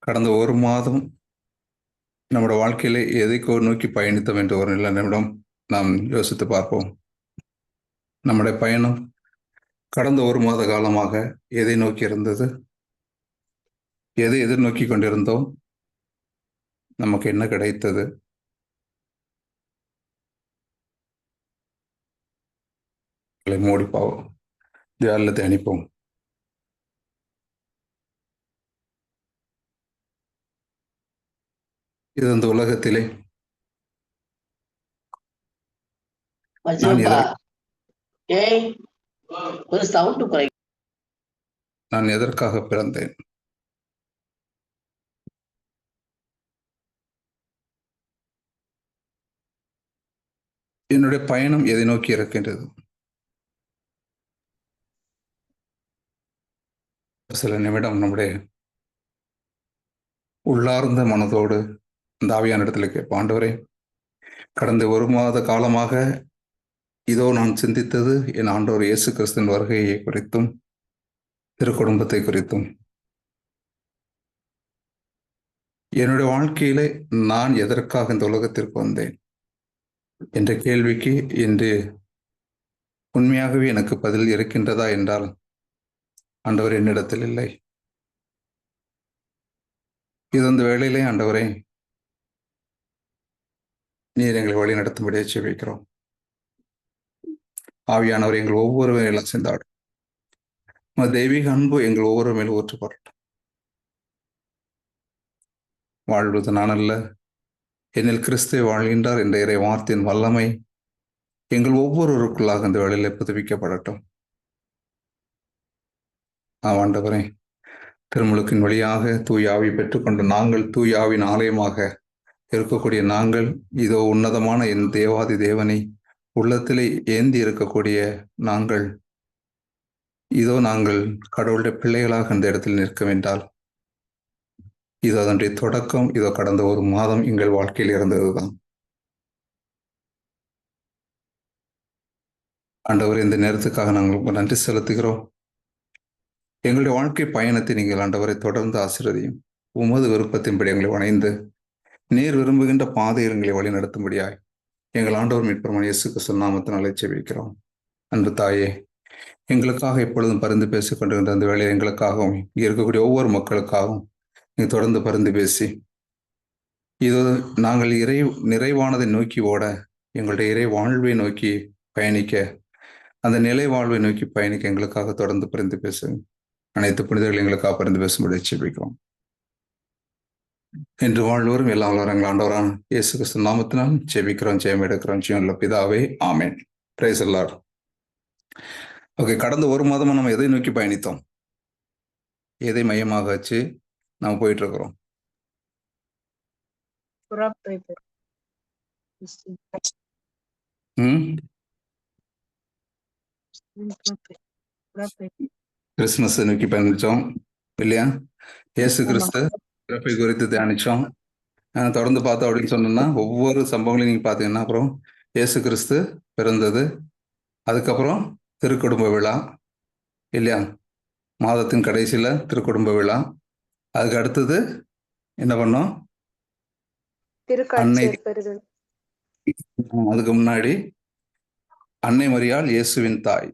கடந்த ஒரு மாதம் நம்முடைய வாழ்க்கையிலே எதை நோக்கி பயணித்தோம் என்று ஒரு நல்ல நிமிடம் நாம் யோசித்து பார்ப்போம். நம்முடைய பயணம் கடந்த ஒரு மாத காலமாக எதை நோக்கி இருந்தது? எதை எதிர்நோக்கி கொண்டிருந்தோம்? நமக்கு என்ன கிடைத்தது? மூடிப்பாவோம், தியானில் தியானிப்போம். இது இந்த உலகத்திலே நான் எதற்காக பிறந்தேன்? என்னுடைய பயணம் எதை நோக்கி இருக்கின்றது? சில நிமிடம் நம்முடைய உள்ளார்ந்த மனதோடு இந்த ஆவியான இடத்துல கேட்போம். ஆண்டவரே, கடந்த ஒரு மாத காலமாக இதோ நான் சிந்தித்தது என் ஆண்டவர் இயேசு கிறிஸ்துவின் வருகையை குறித்தும் திரு குடும்பத்தை குறித்தும். என்னுடைய வாழ்க்கையிலே நான் எதற்காக இந்த உலகத்திற்கு வந்தேன் என்ற கேள்விக்கு இன்று உண்மையாகவே எனக்கு பதில் இருக்கின்றதா என்றால் ஆண்டவர் என்னிடத்தில் இல்லை. இது அந்த வேளையிலே ஆண்டவரே, நீர் எங்களை வழி நடத்தும்படியே செபிக்கிறோம். ஆவியானவர் எங்கள் ஒவ்வொரு வேலையிலும் சென்றாடும். தெய்வீக அன்பு எங்கள் ஒவ்வொரு மேலும் ஊற்றப்படட்டும். வாழ்வது நான் அல்ல, என்னில் கிறிஸ்துவை வாழ்கின்றார் என்ற இறை வார்த்தையின் வல்லமை எங்கள் ஒவ்வொருவருக்குள்ளாக இந்த வேளையிலே புதுப்பிக்கப்படட்டும். ஆண்டவரே, திருமுழுக்கின் வழியாக தூய ஆவி பெற்றுக்கொண்ட நாங்கள், தூய ஆவின் ஆலயமாக இருக்கக்கூடிய நாங்கள், இதோ உன்னதமான என் தேவாதி தேவனை உள்ளத்திலே ஏந்தி இருக்கக்கூடிய நாங்கள், இதோ நாங்கள் கடவுளுடைய பிள்ளைகளாக இந்த இடத்தில் நிற்க வேண்டால், இது அதனுடைய தொடக்கம். இதோ கடந்த ஒரு மாதம் எங்கள் வாழ்க்கையில் இருந்ததுதான். ஆண்டவர், இந்த நேரத்துக்காக நாங்கள் நன்றி செலுத்துகிறோம். எங்களுடைய வாழ்க்கை பயணத்தை நீங்கள் ஆண்டவரை தொடர்ந்து ஆசீர்வதியும். உமது விருப்பத்தின்படி எங்களை வணைந்து நீர் விரும்புகின்ற பாதையில் எங்களை வழி நடத்தும்படியாய் எங்கள் ஆண்டவர் மீட்பெருமான் இயேசு கிறிஸ்து நாமத்தினாலே ஜெபிக்கிறோம். அன்பு தாயே, எங்களுக்காக எப்பொழுதும் பரிந்து பேசிக் கொண்டிருந்த அந்த வேளையில் எங்களுக்காகவும் இங்கே இருக்கக்கூடிய ஒவ்வொரு மக்களுக்காகவும் நீங்கள் தொடர்ந்து பரிந்து பேசி, இது நாங்கள் நிறைவானதை நோக்கி ஓட, எங்களுடைய இறை வாழ்வை நோக்கி பயணிக்க, அந்த நிலை வாழ்வை நோக்கி பயணிக்க எங்களுக்காக தொடர்ந்து பரிந்து பேசுங்க. அனைத்து புனிதர்கள் எங்களுக்காக பரிந்து பேசும்படி ஜெபிக்கிறோம். என்று வாழ்வோரும் எல்லாம் வளரங்கள் ஆண்டவரான இயேசு கிறிஸ்து நாமத்தினால் ஜெபிக்கிறோம், ஜெயம் எடுக்கிறோம். ஜீவனுள்ள பிதாவே, amen. Praise the Lord. Okay, கடந்த ஒரு மாதமா நம்ம எதை நோக்கி பயணித்தோம்? எதை மையமாக வச்சு நம்ம போயிட்டு இருக்கிறோம்? கிறிஸ்துமஸ் நோக்கி பயணிச்சோம் இல்லையா? இயேசு கிறிஸ்து பிறப்பை குறித்து தியானிச்சோம். தொடர்ந்து பார்த்தோம் அப்படின்னு சொன்னோம்னா ஒவ்வொரு சம்பவங்களையும் நீங்க பாத்தீங்கன்னா, அப்புறம் இயேசு கிறிஸ்து பிறந்தது, அதுக்கப்புறம் திருக்குடும்ப விழா இல்லையா? மாதத்தின் கடைசியில திருக்குடும்ப விழா. அதுக்கு அடுத்தது என்ன பண்ணோம்? அன்னை. அதுக்கு முன்னாடி அன்னை மரியாள் இயேசுவின் தாய்,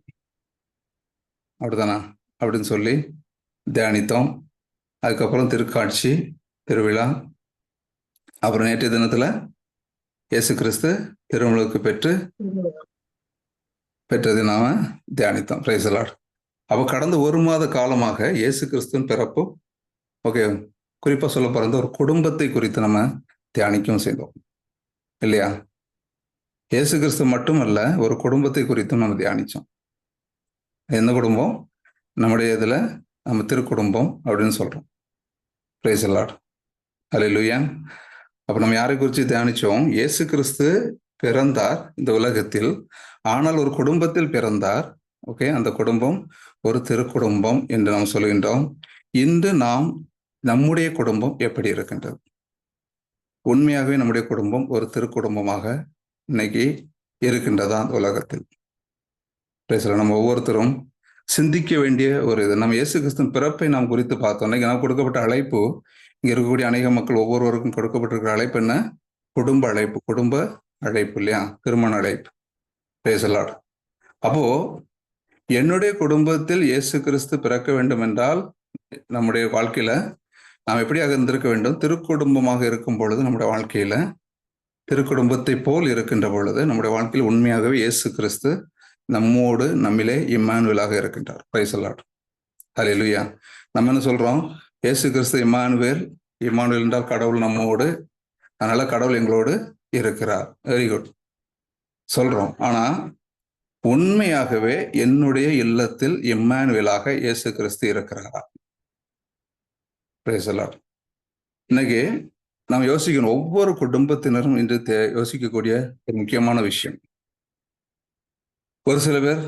அப்படித்தானா? அப்படின்னு சொல்லி தியானித்தோம். அதுக்கப்புறம் திருக்காட்சி திருவிழா. அப்புறம் நேற்றைய தினத்துல இயேசு கிறிஸ்து திருமுழுக்கு பெற்றது நாம தியானித்தோம். Price the lord. அப்போ கடந்த ஒரு மாத காலமாக இயேசு கிறிஸ்துவின் பிறப்பு, ஓகே, குறிப்பா சொல்ல பிறந்த ஒரு குடும்பத்தை குறித்து நம்ம தியானிக்கவும் செய்தோம் இல்லையா? இயேசு கிறிஸ்து மட்டுமல்ல, ஒரு குடும்பத்தை குறித்தும் நம்ம தியானிச்சோம். எந்த குடும்பம்? நம்முடைய இதுல நம்ம திருக்குடும்பம் அப்படின்னு சொல்றோம். Praise the Lord. ஹல்லேலூயா. அப்ப நம்ம யாரை குறித்து தியானிச்சோம்? இயேசு கிறிஸ்து பிறந்தார் இந்த உலகத்தில், ஆனால் ஒரு குடும்பத்தில் பிறந்தார். ஓகே, அந்த குடும்பம் ஒரு திருக்குடும்பம் என்று நாம் சொல்கின்றோம். இன்று நாம் நம்முடைய குடும்பம் எப்படி இருக்கின்றது? உண்மையாகவே நம்முடைய குடும்பம் ஒரு திருக்குடும்பமாக இன்னைக்கு இருக்கின்றதா அந்த உலகத்தில்? நம்ம ஒவ்வொருத்தரும் சிந்திக்க வேண்டிய ஒரு இது. நம்ம இயேசு கிறிஸ்துவின் பிறப்பை நாம் குறித்து பார்த்தோம். இன்னைக்கு நமக்கு கொடுக்கப்பட்ட அழைப்பு, இங்க இருக்கக்கூடிய அநேக மக்கள் ஒவ்வொருவருக்கும் கொடுக்கப்பட்டிருக்கிற அழைப்பு என்ன? குடும்ப அழைப்பு. குடும்ப அழைப்பு இல்லையா? திருமண அழைப்பு. Price the lord. அப்போ என்னுடைய குடும்பத்தில் இயேசு கிறிஸ்து பிறக்க வேண்டும் என்றால் நம்முடைய வாழ்க்கையில நாம் எப்படியாக இருந்திருக்க வேண்டும்? திருக்குடும்பமாக இருக்கும் பொழுது நம்முடைய வாழ்க்கையில திருக்குடும்பத்தை போல் இருக்கின்ற பொழுது நம்முடைய வாழ்க்கையில் உண்மையாகவே இயேசு கிறிஸ்து நம்மோடு நம்மிலே இம்மானுவேலாக இருக்கின்றார். Praise the Lord. ஹல்லேலூயா. நம்ம என்ன சொல்றோம்? இயேசு கிறிஸ்து இம்மானுவேல். இம்மானுவேல் என்றால் கடவுள் நம்மோடு, அதனால கடவுள் எங்களோடு இருக்கிறார். வெரி குட் சொல்றோம். ஆனா உண்மையாகவே என்னுடைய இல்லத்தில் இம்மானுவேலாக இயேசு கிறிஸ்து இருக்கிறாரா? Price the Lord. இன்னைக்கு நாம் யோசிக்கணும். ஒவ்வொரு குடும்பத்தினரும் இன்று யோசிக்கக்கூடிய ஒரு முக்கியமான விஷயம். ஒரு சில பேர்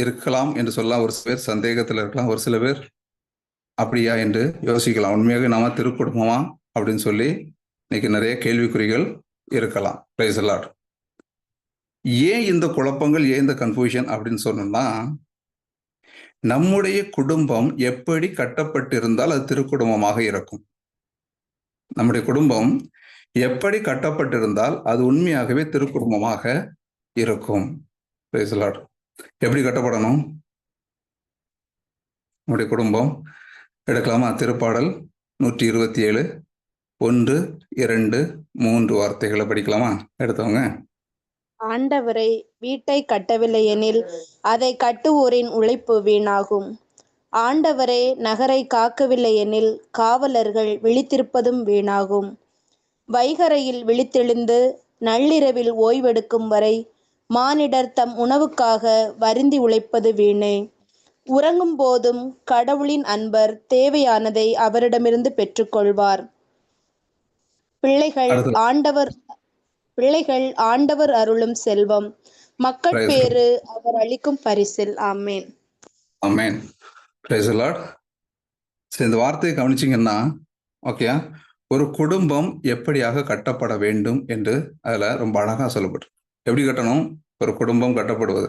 இருக்கலாம் என்று சொல்லலாம், ஒரு சில பேர் சந்தேகத்தில் இருக்கலாம், ஒரு சில பேர் அப்படியா என்று யோசிக்கலாம். உண்மையாக நாம திருக்குடும்பமா அப்படின்னு சொல்லி இன்னைக்கு நிறைய கேள்விக்குறிகள் இருக்கலாம். Price the Lord. ஏன் இந்த குழப்பங்கள், ஏன் இந்த கன்ஃபியூஷன் அப்படின்னு சொன்னோம்னா, நம்முடைய குடும்பம் எப்படி கட்டப்பட்டிருந்தால் அது திருக்குடும்பமாக இருக்கும். நம்முடைய குடும்பம் எப்படி கட்டப்பட்டிருந்தால் அது உண்மையாகவே திருக்குடும்பமாக இருக்கும். Praise the Lord. எப்படி கட்டப்படணும் நம்முடைய குடும்பம்? எடுக்கலாமா? திருப்பாடல் 127 1, 2, 3 வார்த்தைகளை படிக்கலாமா? எடுத்தவங்க. ஆண்டவரை வீட்டை கட்டவில்லை எனில் அதை கட்டுவோரின் உழைப்பு வீணாகும். ஆண்டவரே நகரை காக்கவில்லை எனில் காவலர்கள் விழித்திருப்பதும் வீணாகும். வைகரையில் விழித்தெழுந்து நள்ளிரவில் ஓய்வெடுக்கும் வரை மானிடர் தம் உணவுக்காக வருந்தி உழைப்பது வீணே. உறங்கும் போதும் கடவுளின் அன்பர் தேவையானதை அவரிடமிருந்து பெற்றுக்கொள்வார். பிள்ளைகள் ஆண்டவர் அருளும் செல்வம், மக்கள் பேறு அவர் அளிக்கும் பரிசில். Amen. Amen. Praise the Lord. சரி, இந்த வார்த்தையை கவனிச்சிங்கன்னா ஓகே, ஒரு குடும்பம் எப்படியாக கட்டப்பட வேண்டும் என்று அதுல ரொம்ப அழகா சொல்லப்படும். எப்படி கட்டணும் ஒரு குடும்பம் கட்டப்படுவது?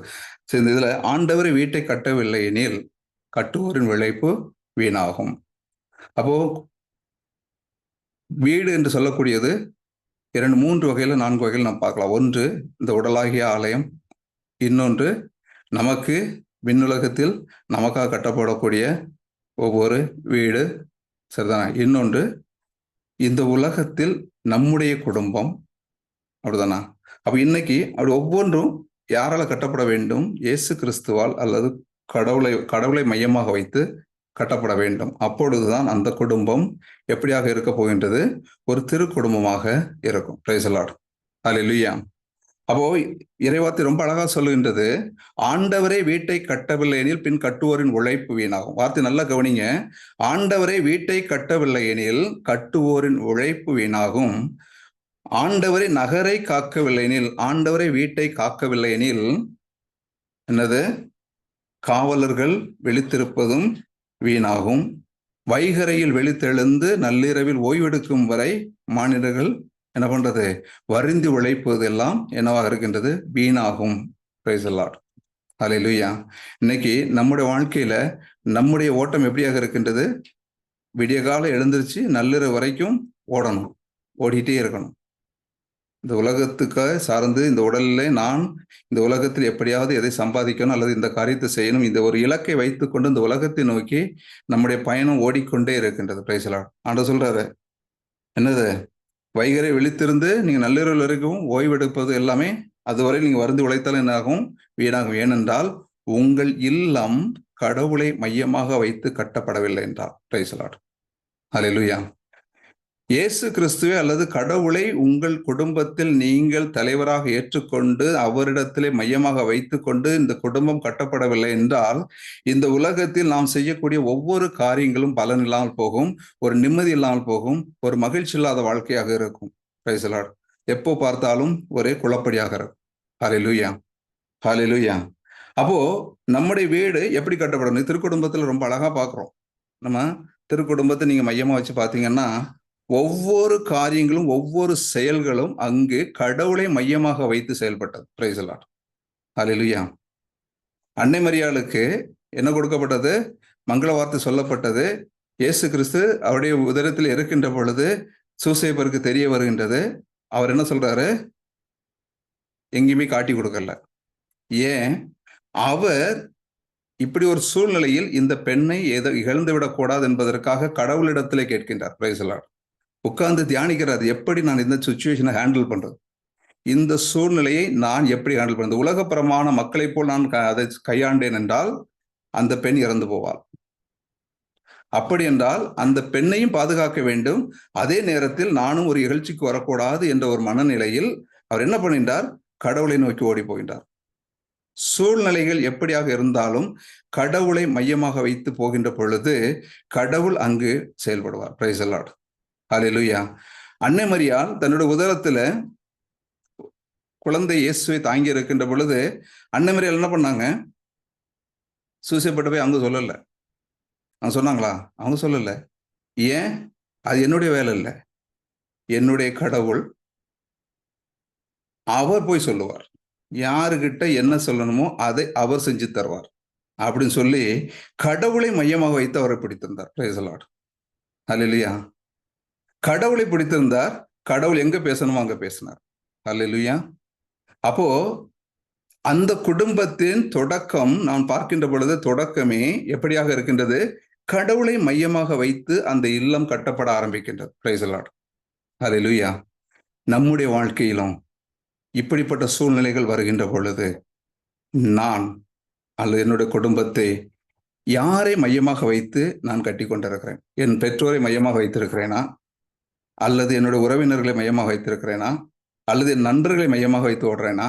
சரி, இந்த இதுல ஆண்டவர் வீட்டை கட்டவில்லை எனில் கட்டுவோரின் உழைப்பு வீணாகும். அப்போ வீடு என்று சொல்லக்கூடியது 2, 3 வகையில 4 வகையில் நாம் பார்க்கலாம். ஒன்று இந்த உடலாகிய ஆலயம், இன்னொன்று நமக்கு விண்ணுலகத்தில் நமக்காக கட்டப்படக்கூடிய ஒவ்வொரு வீடு, சரிதானா? இன்னொன்று இந்த உலகத்தில் நம்முடைய குடும்பம், அப்படிதானா? அப்ப இன்னைக்கு அப்படி ஒவ்வொன்றும் யாரால கட்டப்பட வேண்டும்? இயேசு கிறிஸ்துவால் அல்லது கடவுளை மையமாக வைத்து கட்டப்பட வேண்டும். அப்பொழுதுதான் அந்த குடும்பம் எப்படியாக இருக்க போகின்றது? ஒரு திருக்குடும்பமாக இருக்கும். Praise the Lord. ஹல்லேலூயா. அப்போ இறைவார்த்தை ரொம்ப அழகா சொல்லுகின்றது, ஆண்டவரே வீட்டை கட்டவில்லை எனில் பின் கட்டுவோரின் உழைப்பு வீணாகும். வார்த்தை நல்லா கவனிங்க. ஆண்டவரே வீட்டை கட்டவில்லை எனில் கட்டுவோரின் உழைப்பு வீணாகும். ஆண்டவரை நகரை காக்கவில்லை எனில், ஆண்டவரை வீட்டை காக்கவில்லை எனில் என்னது? காவலர்கள் விழித்திருப்பதும் வீணாகும். வைகரையில் விழித்தெழுந்து நள்ளிரவில் ஓய்வெடுக்கும் வரை மானிடர்கள் என்ன பண்றது? வருந்தி உழைப்பது எல்லாம் என்னவாக இருக்கின்றது? வீணாகும். Praise the Lord. ஹல்லேலூயா. இன்னைக்கு நம்முடைய வாழ்க்கையில நம்முடைய ஓட்டம் எப்படியாக இருக்கின்றது? விடிய கால எழுந்திருச்சு நள்ளிரவு வரைக்கும் ஓடணும், ஓடிட்டே இருக்கணும். இந்த உலகத்துக்காக சார்ந்து இந்த உடலிலே நான் இந்த உலகத்தில் எப்படியாவது எதை சம்பாதிக்கணும் அல்லது இந்த காரியத்தை செய்யணும், இந்த ஒரு இலக்கை வைத்துக்கொண்டு இந்த உலகத்தை நோக்கி நம்முடைய பயணம் ஓடிக்கொண்டே இருக்கின்றது. Praise the Lord. ஆண்டவர் சொல்றாரு என்னது? வைகரை விழித்திருந்து நீங்க நள்ளிரவில் வரைக்கும் ஓய்வெடுப்பது எல்லாமே அதுவரை நீங்க வருந்து உழைத்தால் என்ன ஆகும்? வீணாகும். ஏனென்றால் உங்கள் இல்லம் கடவுளை மையமாக வைத்து கட்டப்படவில்லை என்றால். Praise the Lord. ஹல்லேலூயா. இயேசு கிறிஸ்துவே அல்லது கடவுளை உங்கள் குடும்பத்தில் நீங்கள் தலைவராக ஏற்றுக்கொண்டு அவரிடத்திலே மையமாக வைத்துக்கொண்டு இந்த குடும்பம் கட்டப்படவில்லை என்றால் இந்த உலகத்தில் நாம் செய்யக்கூடிய ஒவ்வொரு காரியங்களும் பலன் இல்லாமல் போகும், ஒரு நிம்மதி இல்லாமல் போகும், ஒரு மகிழ்ச்சி இல்லாத வாழ்க்கையாக இருக்கும். Praise the Lord. எப்போ பார்த்தாலும் ஒரே குழப்படியாக இருக்கும். ஹல்லேலூயா. ஹல்லேலூயா. அப்போ நம்முடைய வீடு எப்படி கட்டப்படணும்? திருக்குடும்பத்தில் ரொம்ப அழகா பார்க்கிறோம். நம்ம திருக்குடும்பத்தை நீங்க மையமா வச்சு பார்த்தீங்கன்னா ஒவ்வொரு காரியங்களும் ஒவ்வொரு செயல்களும் அங்கு கடவுளை மையமாக வைத்து செயல்பட்டது. Praise the Lord. ஹல்லேலூயா. அன்னை மரியாளுக்கு என்ன கொடுக்கப்பட்டது? மங்கள வார்த்தை சொல்லப்பட்டது. இயேசு கிறிஸ்து அவருடைய உதரத்தில் இருக்கின்ற பொழுது சூசேப்பருக்கு தெரிய வருகின்றது. அவர் என்ன சொல்றாரு? எங்கேயுமே காட்டி கொடுக்கல. ஏன்? அவர் இப்படி ஒரு சூழ்நிலையில் இந்த பெண்ணை ஏதோ இகழ்ந்து விடக்கூடாது என்பதற்காக கடவுளிடத்திலே கேட்கின்றார். Price the Lord. உட்கார்ந்து தியானிக்கிறார், எப்படி நான் இந்த சுச்சுவேஷனை ஹேண்டில் பண்றது, இந்த சூழ்நிலையை நான் எப்படி ஹேண்டில் பண்றது. உலகப்புறமான மக்களை போல் நான் அதை கையாண்டேன் என்றால் அந்த பெண் இறந்து போவாள். அப்படி என்றால் அந்த பெண்ணையும் பாதுகாக்க வேண்டும், அதே நேரத்தில் நானும் ஒரு இகழ்ச்சிக்கு வரக்கூடாது என்ற ஒரு மனநிலையில் அவர் என்ன பண்ணுகின்றார்? கடவுளை நோக்கி ஓடி போகின்றார். சூழ்நிலைகள் எப்படியாக இருந்தாலும் கடவுளை மையமாக வைத்து போகின்ற பொழுது கடவுள் அங்கு செயல்படுவார். Praise the Lord. ஹல்லேலூயா. அன்னை மரியாள் தன்னுடைய உதரத்துல குழந்தை இயேசுவை தாங்கி இருக்கின்ற பொழுது அன்னை மரியாள் என்ன பண்ணாங்க? சூசைப்பட்டு போய் அவங்க சொல்லல. அவங்க சொன்னாங்களா? அவங்க சொல்லல. ஏன்? அது என்னுடைய வேலை இல்லை, என்னுடைய கடவுள் அவர் போய் சொல்லுவார். யாருகிட்ட என்ன சொல்லணுமோ அதை அவர் செஞ்சு தருவார் அப்படின்னு சொல்லி கடவுளை மையமாக வைத்து அவரை பிடித்திருந்தார். Price the Lord. ஹல்லேலூயா. கடவுளை பிடித்திருந்தார். கடவுள் எங்க பேசணுமோ அங்க பேசினார். ஹல்லேலூயா. அப்போ அந்த குடும்பத்தின் தொடக்கம் நான் பார்க்கின்ற பொழுது தொடக்கமே எப்படியாக இருக்கின்றது? கடவுளை மையமாக வைத்து அந்த இல்லம் கட்டப்பட ஆரம்பிக்கின்றது. Price the Lord. ஹல்லேலூயா. நம்முடைய வாழ்க்கையிலும் இப்படிப்பட்ட சூழ்நிலைகள் வருகின்ற பொழுது நான் அல்லது என்னுடைய குடும்பத்தை யாரை மையமாக வைத்து நான் கட்டி கொண்டிருக்கிறேன்? என் பெற்றோரை மையமாக வைத்திருக்கிறேனா? அல்லது என்னுடைய உறவினர்களை மையமாக வைத்திருக்கிறேனா? அல்லது என் நண்பர்களை மையமாக வைத்து ஓடுறேனா?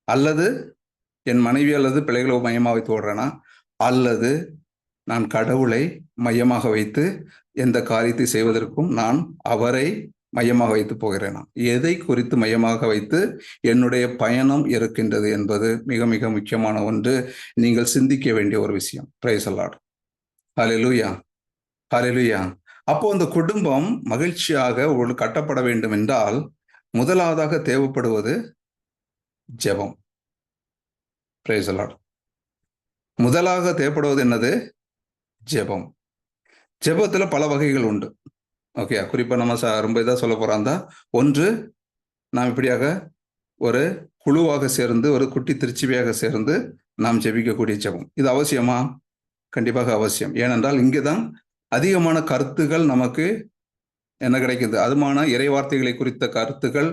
அல்லது என் மனைவி அல்லது பிள்ளைகளை மையமாக வைத்து ஓடுறேனா? அல்லது நான் கடவுளை மையமாக வைத்து எந்த காரியத்தை செய்வதற்கும் நான் அவரை மையமாக வைத்து போகிறேனா? எதை குறித்து மையமாக வைத்து என்னுடைய பயணம் இருக்கின்றது என்பது மிக மிக முக்கியமான ஒன்று. நீங்கள் சிந்திக்க வேண்டிய ஒரு விஷயம். Praise the Lord. Hallelujah. Hallelujah. அப்போ அந்த குடும்பம் மகிழ்ச்சியாக ஒரு கட்டப்பட வேண்டும் என்றால் முதலாவதாக தேவைப்படுவது ஜெபம். Price the Lord. முதலாக தேவைப்படுவது என்னது? ஜெபம். ஜெபத்துல பல வகைகள் உண்டு. ஓகே, குறிப்பா நம்ம ரொம்ப இதாக சொல்ல போறாந்தா, ஒன்று நாம் இப்படியாக ஒரு குழுவாக சேர்ந்து ஒரு குட்டி திருச்சபையாக சேர்ந்து நாம் ஜெபிக்கக்கூடிய ஜெபம். இது அவசியமா? கண்டிப்பாக அவசியம். ஏனென்றால் இங்குதான் அதிகமான கருத்துகள் நமக்கு என்ன கிடைக்குது? அதுமான இறை வார்த்தைகளை குறித்த கருத்துக்கள்,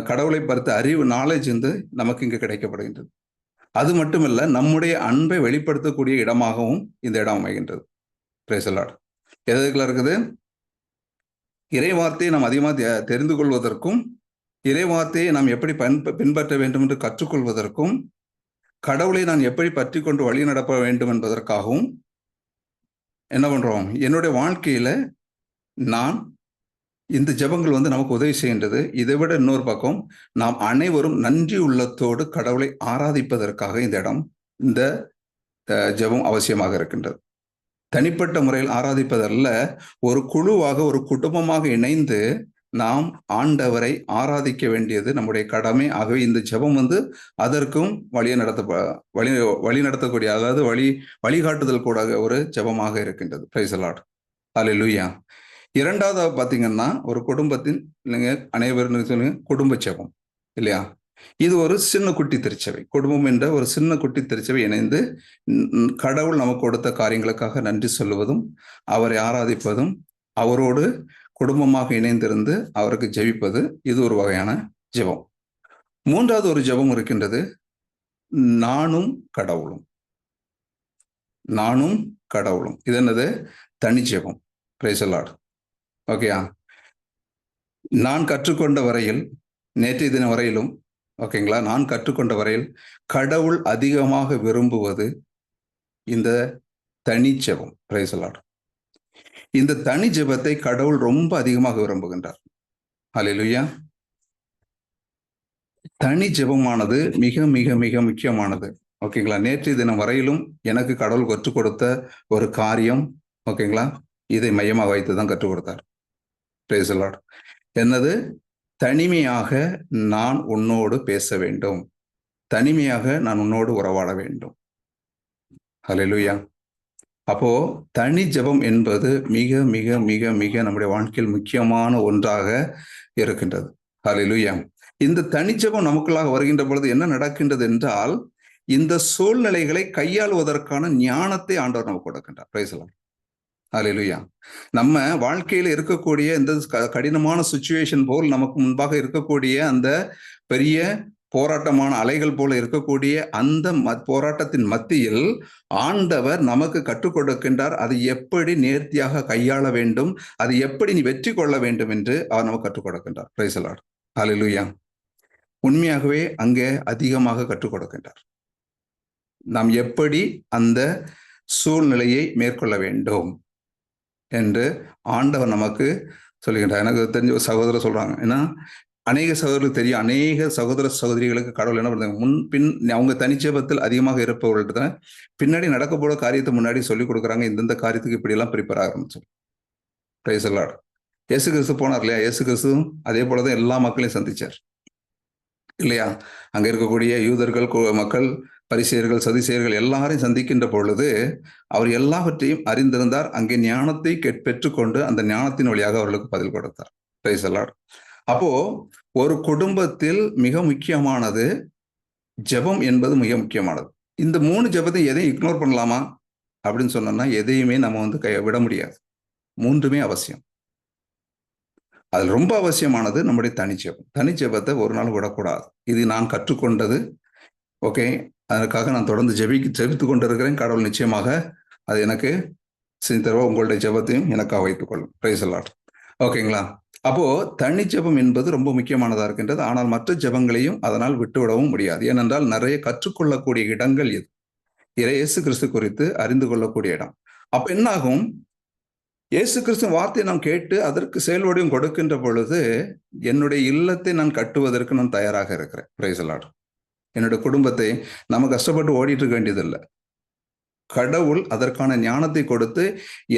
கடவுளை பற்றிய அறிவு, நாலேஜ் வந்து நமக்கு இங்கு கிடைக்கப்படுகின்றது. அது மட்டுமல்ல, நம்முடைய அன்பை வெளிப்படுத்தக்கூடிய இடமாகவும் இந்த இடம் அமைகின்றது. Praise the Lord. எதுக்குள்ள இருக்குது? இறை வார்த்தையை நாம் அதிகமாக தெரிந்து கொள்வதற்கும், இறை வார்த்தையை நாம் எப்படி பின்பற்ற வேண்டும் என்று கற்றுக்கொள்வதற்கும், கடவுளை நான் எப்படி பற்றி கொண்டு வழி நடப்ப வேண்டும் என்பதற்காகவும் என்ன பண்றோம்? என்னுடைய வாழ்க்கையில நான் இந்த ஜெபங்கள் வந்து நமக்கு உதவி செய்கின்றது. இதை விட இன்னொரு பக்கம், நாம் அனைவரும் நன்றி உள்ளத்தோடு கடவுளை ஆராதிப்பதற்காக இந்த இடம், இந்த ஜெபம் அவசியமாக இருக்கின்றது. தனிப்பட்ட முறையில் ஆராதிப்பதல்ல, ஒரு குழுவாக ஒரு குடும்பமாக இணைந்து நாம் ஆண்டவரை ஆராதிக்க வேண்டியது நம்முடைய கடமை. ஆகவே இந்த ஜெபம் வந்து அதற்கும் வழி நடத்தக்கூடிய, அதாவது வழிகாட்டுதல் கூட ஒரு ஜெபமாக இருக்கின்றது. Praise the Lord. ஹல்லேலூயா. இரண்டாவது பார்த்தீங்கன்னா, ஒரு குடும்பத்தின் நீங்க அனைவரும் சொல்லுங்க குடும்ப ஜெபம் இல்லையா? இது ஒரு சின்ன குட்டி திருச்சபை, குடும்பம் என்ற ஒரு சின்ன குட்டி திருச்சபை இணைந்து கடவுள் நமக்கு கொடுத்த காரியங்களுக்காக நன்றி சொல்லுவதும், அவரை ஆராதிப்பதும், அவரோடு குடும்பமாக இணைந்திருந்து அவருக்கு ஜெபிப்பது, இது ஒரு வகையான ஜெபம். மூன்றாவது ஒரு ஜெபம் இருக்கின்றது, நானும் கடவுளும். நானும் கடவுளும். இது என்னது? தனி ஜெபம். Price the Lord. ஓகேயா? நான் கற்றுக்கொண்ட வரையில், நேற்றைய தினம் வரையிலும், ஓகேங்களா, நான் கற்றுக்கொண்ட வரையில் கடவுள் அதிகமாக விரும்புவது இந்த தனி ஜெபம். Price the Lord. இந்த தனி ஜெபத்தை கடவுள் ரொம்ப அதிகமாக விரும்புகின்றார். ஹல்லேலூயா. தனி ஜெபமானது மிக மிக மிக முக்கியமானது. ஓகேங்களா? நேற்றைய தினம் வரையிலும் எனக்கு கடவுள் கற்றுக் கொடுத்த ஒரு காரியம், ஓகேங்களா, இதை மையமாக வைத்து தான் கற்றுக் கொடுத்தார். Price the Lord. என்னது? தனிமையாக நான் உன்னோடு பேச வேண்டும், தனிமையாக நான் உன்னோடு உறவாட வேண்டும். ஹல்லேலூயா. அப்போ தனி ஜெபம் என்பது மிக மிக மிக மிக நம்முடைய வாழ்க்கையில் முக்கியமான ஒன்றாக இருக்கின்றது. ஹல்லேலூயா. இந்த தனி ஜெபம் நமக்குள்ளாக வருகின்ற பொழுது என்ன நடக்கின்றது என்றால், இந்த சூழ்நிலைகளை கையாளுவதற்கான ஞானத்தை ஆண்டவர் நமக்கு கொடுக்கின்றார். Praise the Lord. ஹல்லேலூயா. நம்ம வாழ்க்கையில இருக்கக்கூடிய இந்த கடினமான சிச்சுவேஷன் போல் நமக்கு முன்பாக இருக்கக்கூடிய அந்த பெரிய போராட்டமான அலைகள் போல இருக்கக்கூடிய அந்த போராட்டத்தின் மத்தியில் ஆண்டவர் நமக்கு கற்றுக் கொடுக்கின்றார். அதை எப்படி நேர்த்தியாக கையாள வேண்டும், அதை எப்படி நீ வெற்றி கொள்ள வேண்டும் என்று அவர் நமக்கு கற்றுக் கொடுக்கின்றார். Praise the Lord. ஹல்லேலூயா. உண்மையாகவே அங்கே அதிகமாக கற்றுக் கொடுக்கின்றார். நாம் எப்படி அந்த சூழ்நிலையை மேற்கொள்ள வேண்டும் என்று ஆண்டவர் நமக்கு சொல்லுகின்றார். எனக்கு தெரிஞ்ச ஒரு சகோதரர் சொல்றாங்க, ஏன்னா அநேக சகோதரர்களுக்கு தெரியும், அநேக சகோதர சகோதரிகளுக்கு கடவுள் என்ன பண்ணுறாங்க, முன் பின் அவங்க தனிச்சேபத்தில் அதிகமாக இருப்பவர்கள்ட்ட பின்னாடி நடக்க போற காரியத்தை முன்னாடி சொல்லிக் கொடுக்குறாங்க. இந்தந்த காரியத்துக்கு இப்படி எல்லாம் ப்ரிப்பேர் ஆகணும்னு சொல்லி. Price the Lord. இயேசு கிறிஸ்து போனார் இல்லையா, இயேசு கிறிஸ்து அதே போலதான் எல்லா மக்களையும் சந்திச்சார் இல்லையா. அங்க இருக்கக்கூடிய யூதர்கள் மக்கள், பரிசேயர்கள், சதுசேயர்கள் எல்லாரையும் சந்திக்கின்ற பொழுது அவர் எல்லாவற்றையும் அறிந்திருந்தார். அங்கே ஞானத்தை பெற்றுக்கொண்டு அந்த ஞானத்தின் வழியாக அவர்களுக்கு பதில் கொடுத்தார். Price the lord. அப்போ ஒரு குடும்பத்தில் மிக முக்கியமானது ஜெபம் என்பது மிக முக்கியமானது. இந்த 3 ஜெபத்தை எதையும் இக்னோர் பண்ணலாமா அப்படின்னு சொன்னோம்னா எதையுமே நம்ம விட முடியாது. 3மே அவசியம். அதில் ரொம்ப அவசியமானது நம்முடைய தனிச்செபம். தனிச்செபத்தை ஒரு நாள் விடக்கூடாது. இது நான் கற்றுக்கொண்டது. ஓகே, அதற்காக நான் தொடர்ந்து ஜெபித்து கொண்டிருக்கிறேன். கடவுள் நிச்சயமாக அது எனக்கு தருவ. உங்களுடைய ஜெபத்தையும் எனக்காக வைத்துக் கொள்ளும். Price the Lord. ஓகேங்களா. அப்போ தனி ஜெபம் என்பது ரொம்ப முக்கியமானதா இருக்கின்றது. ஆனால் மற்ற ஜெபங்களையும் அதனால் விட்டுவிடவும் முடியாது. ஏனென்றால் நிறைய கற்றுக்கொள்ளக்கூடிய இடங்கள் இது. இயேசு கிறிஸ்து குறித்து அறிந்து கொள்ளக்கூடிய இடம். அப்ப என்னாகும், இயேசு கிறிஸ்து வார்த்தையை நாம் கேட்டு அதற்கு செயல்வடியும் கொடுக்கின்ற பொழுது என்னுடைய இல்லத்தை நான் கட்டுவதற்கு நான் தயாராக இருக்கிறேன். Price the Lord. என்னுடைய குடும்பத்தை நம்ம கஷ்டப்பட்டு ஓடிட்டு இருக்க வேண்டியதில்லை. கடவுள் அதற்கான ஞானத்தை கொடுத்து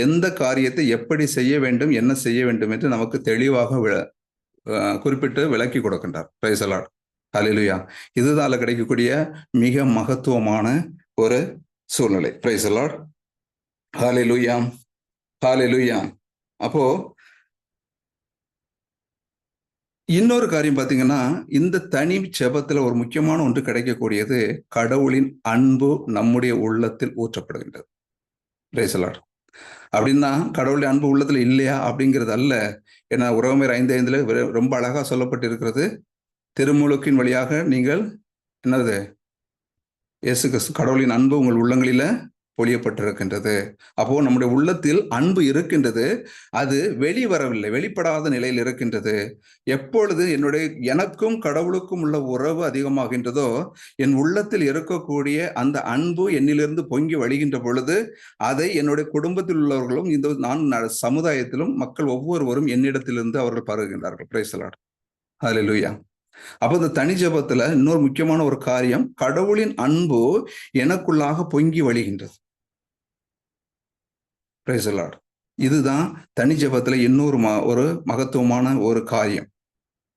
எந்த காரியத்தை எப்படி செய்ய வேண்டும், என்ன செய்ய வேண்டும் என்று நமக்கு தெளிவாக குறிப்பிட்டு விளக்கி கொடுக்கின்றார். Praise the Lord. ஹல்லேலூயா. இதுதான் கிடைக்கக்கூடிய மிக மகத்துவமான ஒரு சூழ்நிலை. Praise the Lord. Hallelujah. Hallelujah. அப்போ இன்னொரு காரியம் பார்த்தீங்கன்னா, இந்த தனி ஜெபத்துல ஒரு முக்கியமான ஒன்று கிடைக்கக்கூடியது கடவுளின் அன்பு நம்முடைய உள்ளத்தில் ஊற்றப்படுகின்றது. Price the Lord. அப்படின்னா கடவுளுடைய அன்பு உள்ளத்துல இல்லையா அப்படிங்கிறது அல்ல. ஏன்னா உரோமையர் 5:5 ரொம்ப அழகா சொல்லப்பட்டிருக்கிறது. திருமுழுக்கின் வழியாக நீங்கள் என்னது, இயேசு கிறிஸ்து கடவுளின் அன்பு உங்கள் உள்ளங்களில பொழியப்பட்டிருக்கின்றது. அப்போ நம்முடைய உள்ளத்தில் அன்பு இருக்கின்றது. அது வெளிவரவில்லை, வெளிப்படாத நிலையில் இருக்கின்றது. எப்பொழுது எனக்கும் கடவுளுக்கும் உள்ள உறவு அதிகமாகின்றதோ, என் உள்ளத்தில் இருக்கக்கூடிய அந்த அன்பு என்னிலிருந்து பொங்கி வழிகின்ற பொழுது அதை என்னுடைய குடும்பத்தில் உள்ளவர்களும் இந்த நான் சமுதாயத்திலும் மக்கள் ஒவ்வொருவரும் என்னிடத்திலிருந்து அவர்கள் பருகுகின்றார்கள். Price the Lord. ஹல்லேலூயா. அப்போ இந்த தனி ஜெபத்துல இன்னொரு முக்கியமான ஒரு காரியம், கடவுளின் அன்பு எனக்குள்ளாக பொங்கி வழிகின்றது. Price the Lord. இதுதான் தனி ஜெபத்துல இன்னொரு ஒரு மகத்துவமான ஒரு காரியம்.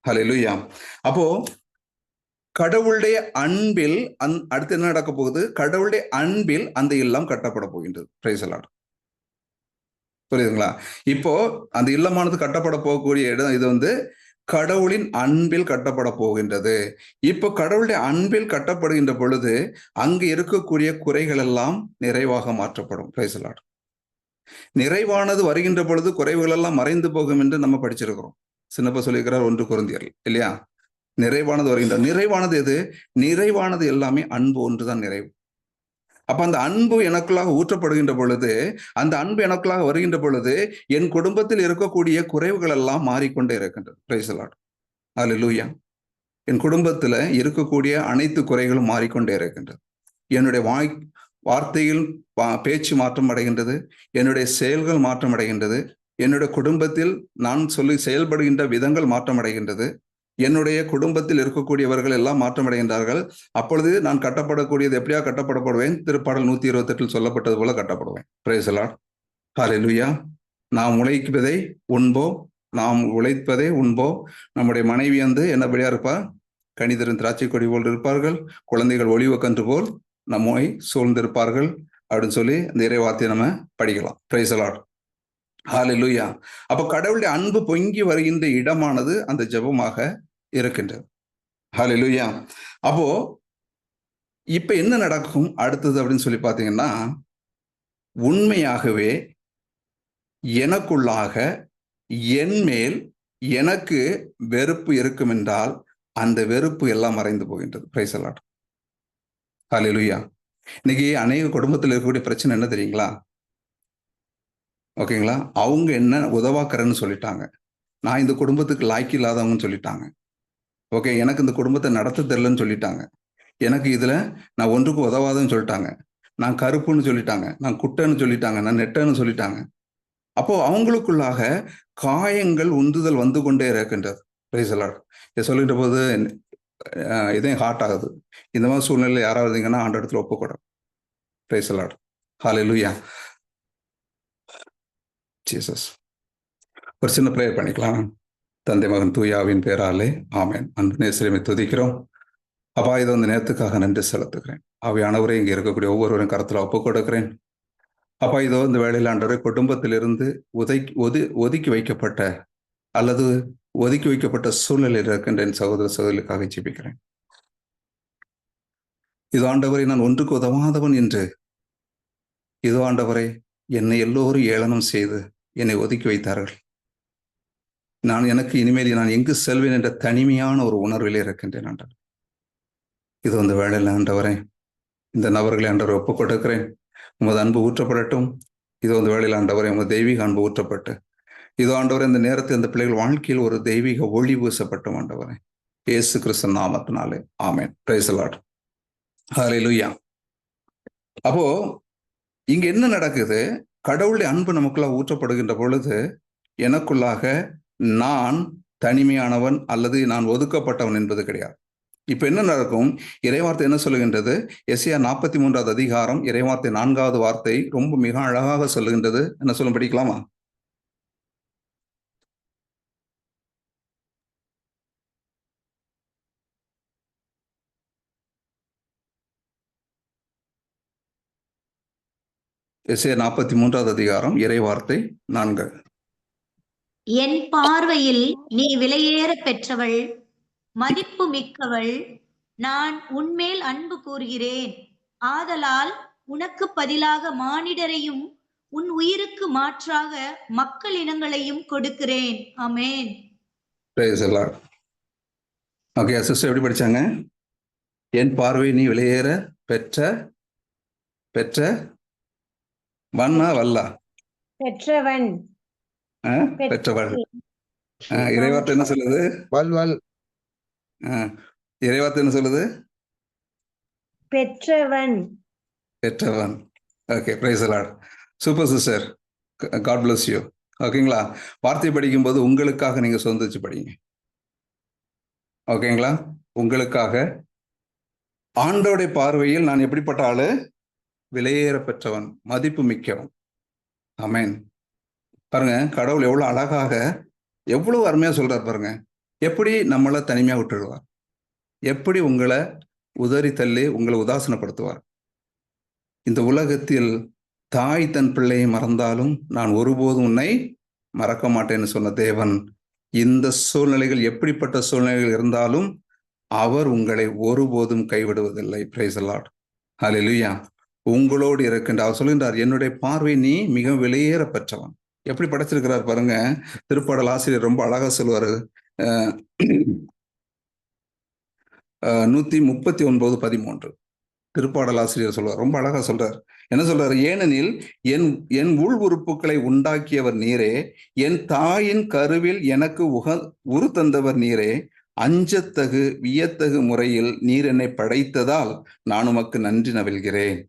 ஹல்லேலூயா. அப்போ கடவுளுடைய அன்பில் அடுத்து என்ன நடக்க போகுது, கடவுளுடைய அன்பில் அந்த இல்லம் கட்டப்பட போகின்றது. Praise the Lord. புரியுதுங்களா. இப்போ அந்த இல்லமானது கட்டப்பட போகக்கூடிய இடம் இது கடவுளின் அன்பில் கட்டப்பட போகின்றது. இப்போ கடவுளுடைய அன்பில் கட்டப்படுகின்ற பொழுது அங்கு இருக்கக்கூடிய குறைகள் எல்லாம் நிறைவாக மாற்றப்படும். Price the Lord. நிறைவானது வருகின்ற பொழுது குறைவுகள் எல்லாம் மறைந்து போகும் என்று நம்ம படிச்சிருக்கிறோம். சின்னப்பா சொல்லியிருக்கிறார் 1 கொரிந்தியர் இல்லையா. நிறைவானது வருகின்ற, நிறைவானது எது? நிறைவானது எல்லாமே அன்பு ஒன்றுதான் நிறைவு. அப்ப அந்த அன்பு எனக்குள்ளாக ஊற்றப்படுகின்ற பொழுது, அந்த அன்பு எனக்குள்ளாக வருகின்ற பொழுது என் குடும்பத்தில் இருக்கக்கூடிய குறைவுகள் எல்லாம் மாறிக்கொண்டே இருக்கின்றது. Praise the Lord. ஹல்லேலூயா. என் குடும்பத்துல இருக்கக்கூடிய அனைத்து குறைகளும் மாறிக்கொண்டே இருக்கின்றது. என்னுடைய வார்த்தையில் பேச்சு மாற்றம் அடைகின்றது. என்னுடைய செயல்கள் மாற்றம் அடைகின்றது. என்னுடைய குடும்பத்தில் நான் சொல்லி செயல்படுகின்ற விதங்கள் மாற்றம் அடைகின்றது. என்னுடைய குடும்பத்தில் இருக்கக்கூடியவர்கள் எல்லாம் மாற்றம் அடைகின்றார்கள். அப்பொழுது நான் கட்டப்படக்கூடியது எப்படியா கட்டப்படப்படுவேன், திருப்பாடல் 128 சொல்லப்பட்டது போல கட்டப்படுவேன். Price the Lord. ஹல்லேலூயா. நாம் உழைப்பதை உண்போம், நாம் உழைப்பதை உண்போம். நம்முடைய மனைவி என்னபடியா இருப்பா, கனிதரும் திராட்சை கொடி போல் இருப்பார்கள். குழந்தைகள் ஒளிவ கன்று போல் நம்மை சூழ்ந்திருப்பார்கள். அப்படின்னு சொல்லி இந்த இறை வார்த்தையை நம்ம படிக்கலாம். Praise the Lord. ஹல்லேலூயா. அப்ப கடவுளுடைய அன்பு பொங்கி வருகின்ற இடமானது அந்த ஜெபமாக இருக்கின்றது. ஹல்லேலூயா. அப்போ இப்ப என்ன நடக்கும் அடுத்தது அப்படின்னு சொல்லி பாத்தீங்கன்னா, உண்மையாகவே எனக்குள்ளாக என் மேல் எனக்கு வெறுப்பு இருக்கும் என்றால் அந்த வெறுப்பு எல்லாம் மறைந்து போகின்றது. Praise the Lord. ஹல்லேலூயா. இன்னைக்கு அநேக குடும்பத்தில் இருக்கக்கூடிய பிரச்சனை என்ன தெரியுங்களா? ஓகேங்களா, அவங்க என்ன உதவாக்கறன்னு சொல்லிட்டாங்க. நான் இந்த குடும்பத்துக்கு லாய்க்கு இல்லாதவங்கன்னு சொல்லிட்டாங்க. ஓகே, எனக்கு இந்த குடும்பத்தை நடத்த தெரியலன்னு சொல்லிட்டாங்க. எனக்கு இதுல நான் ஒன்றுக்கும் உதவாதன்னு சொல்லிட்டாங்க. நான் கருப்புன்னு சொல்லிட்டாங்க. நான் குட்டைன்னு சொல்லிட்டாங்க. நான் நெட்டைன்னு சொல்லிட்டாங்க. அப்போ அவங்களுக்குள்ளாக காயங்கள் உந்துதல் வந்து கொண்டே இருக்கின்றது. Praise the Lord. இதை சொல்லிட்ட போது இதையும் ஹார்ட் ஆகுது. இந்த மாதிரி சூழ்நிலையில் யாராவது இருந்தீங்கன்னா ஆண்டவரிடத்துல ஒப்புக்கொடும். Praise the Lord. Hallelujah. Jesus. ஒரு சின்ன பிரேயர் பண்ணிக்கலாம். தந்தை மகன் தூயாவின் பேராலே ஆமென். அன்பு நேசரை துதிக்கிறோம். அப்பா, இது வந்து நேரத்துக்காக நன்றி செலுத்துகிறேன். ஆவியானவரே இங்கே இருக்கக்கூடிய ஒவ்வொருவரும் கருத்துல ஒப்புக் கொடுக்கிறேன். அப்பா, இதோ இந்த வேளையில் ஆண்டவரே குடும்பத்திலிருந்து ஒதுக்கி வைக்கப்பட்ட அல்லது ஒதுக்கி வைக்கப்பட்ட சூழ்நிலையில் இருக்கின்ற என் சகோதர சகோதரிகளுக்காக ஜெபிக்கிறேன். இதோ ஆண்டவரை நான் ஒன்றுக்கு உதவாதவன் என்று இதோ ஆண்டவரை என்னை எல்லோரும் ஏளனம் செய்து என்னை ஒதுக்கி வைத்தார்கள். எனக்கு இனிமேல் நான் எங்கு செல்வேன் என்ற தனிமையான ஒரு உணர்விலே இருக்கின்றேன் ஆண்டவர். இது அந்த வேளையில் ஆண்டவரே இந்த நபர்களை ஆண்டவரை ஒப்புக் கொடுக்கிறேன். உமது அன்பு ஊற்றப்படட்டும். இதோ அந்த வேளையில் ஆண்டவரை உமது தெய்வீக அன்பு ஊற்றப்பட்டு இதோ ஆண்டவரை இந்த நேரத்தில் இந்த பிள்ளைகள் வாழ்க்கையில் ஒரு தெய்வீக ஒளி பூசப்பட்டும் ஆண்டவரை இயேசு கிறிஸ்து நாமத்தினாலே ஆமென். Praise the Lord. ஹல்லேலூயா. அப்போ இங்க என்ன நடக்குது? கடவுளுடைய அன்பு நமக்குள்ள ஊற்றப்படுகின்ற பொழுது எனக்குள்ளாக நான் தனிமையானவன் அல்லது நான் ஒதுக்கப்பட்டவன் என்பது கிடையாது. இப்ப என்ன நடக்கும்? இறைவார்த்தை என்ன சொல்லுகின்றது? எசையா 43வது அதிகாரம் இறைவார்த்தை 4வது வார்த்தை ரொம்ப மிக அழகாக சொல்லுகின்றது. என்ன சொல்லும், படிக்கலாமா? எசையா 43வது அதிகாரம் இறைவார்த்தை 4. என் பார்வையில் நீ விலையேற பெற்றவள், மதிப்பு மிக்கவள். நான் உன்மேல் அன்பு கூறுகிறேன். ஆதலால் உனக்கு பதிலாக மானிடரையும் உன் உயிருக்கு மாற்றாக மக்கள் இனங்களையும் கொடுக்கிறேன். Amen. Praise the Lord. Okay, sister எப்படி படிச்சாங்க? என் பார்வை நீ விலையேற பெற்ற வண்ணா வல்லா பெற்றவன் பெற்றவள். இறைவார்த்தை என்ன சொல்லுது? இறைவார்த்தை என்ன சொல்லுது? பெற்றவன். Okay, praise the Lord. Super sister, God bless you. ஓகேங்களா? வார்த்தை படிக்கும்போது உங்களுக்காக நீங்க சொந்திச்சு படிங்க. ஓகேங்களா? உங்களுக்காக. ஆண்டவருடைய பார்வையில் நான் எப்படிப்பட்ட ஆளு? விலையேற பெற்றவன், மதிப்பு மிக்கவன். ஆமென். பாருங்க, கடவுள் எவ்வளவு அழகாக எவ்வளவு அருமையா சொல்றார் பாருங்க. எப்படி நம்மளை தனிமையா விட்டுடுவார், எப்படி உங்களை உதறி தள்ளி உங்களை உதாசனப்படுத்துவார். இந்த உலகத்தில் தாய் தன் பிள்ளையை மறந்தாலும் நான் ஒருபோதும் உன்னை மறக்க மாட்டேன்னு சொன்ன தேவன், இந்த சூழ்நிலைகள் எப்படிப்பட்ட சூழ்நிலைகள் இருந்தாலும் அவர் உங்களை ஒருபோதும் கைவிடுவதில்லை. Praise the Lord. ஹல்லேலூயா. உங்களோடு இருக்கின்ற அவர் சொல்கின்றார், என்னுடைய பார்வை நீ மிக விலையேற பெற்றவன். எப்படி படைச்சிருக்கிறார் பாருங்க. திருப்பாடல் ஆசிரியர் ரொம்ப அழகா சொல்லுவாரு. 139:13 திருப்பாடல் ஆசிரியர் சொல்வார், ரொம்ப அழகா சொல்றார். என்ன சொல்றாரு? ஏனெனில் என் உள் உறுப்புகளை உண்டாக்கியவர் நீரே, என் தாயின் கருவில் எனக்கு உரு தந்தவர் நீரே. அஞ்சத்தகு வியத்தகு முறையில் நீர் என்னை படைத்ததால் நான் உமக்கு நன்றி நவில்கிறேன்.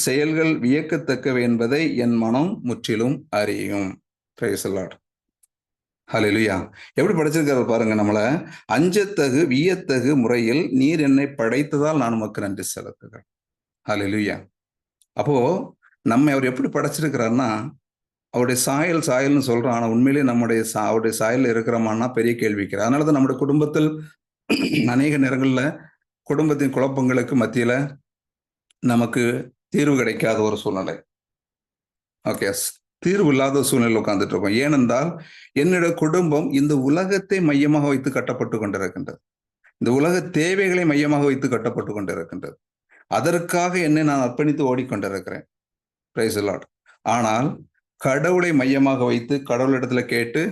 செயல்கள் வியக்கத்தக்கவை என்பதை என் மனம் முற்றிலும் அறியும். Praise the Lord. ஹல்லேலூயா. எப்படி படைச்சிருக்காரு பாருங்க நம்மள. அஞ்சத்தகு வியத்தகு முறையில் நீர் என்னை படைத்ததால் நான் உமக்கு நன்றி செலுத்துகிறேன். ஹல்லேலூயா. அப்போ நம்ம அவர் எப்படி படைச்சிருக்கிறாருன்னா, அவருடைய சாயல்னு சொல்றோம். ஆனா உண்மையிலேயே அவருடைய சாயல் இருக்கிறோமான்னா பெரிய கேள்விக்கு. அதனாலதான் நம்முடைய குடும்பத்தில் அநேக நேரங்கள்ல குடும்பத்தின் குழப்பங்களுக்கு மத்தியில நமக்கு தீர்வு கிடைக்காத ஒரு சூழ்நிலை. ஓகே, தீர்வு இல்லாத சூழ்நிலை உட்கார்ந்துட்டு இருக்கோம். ஏனென்றால் என்னுடைய குடும்பம் இந்த உலகத்தை மையமாக வைத்து கட்டப்பட்டு கொண்டிருக்கின்றது. இந்த உலக தேவைகளை மையமாக வைத்து கட்டப்பட்டு கொண்டிருக்கின்றது. அதற்காக என்னை நான் அர்ப்பணித்து ஓடிக்கொண்டிருக்கிறேன். Price the Lord. ஆனால் கடவுளை மையமாக வைத்து கடவுளிடத்துல கேட்டு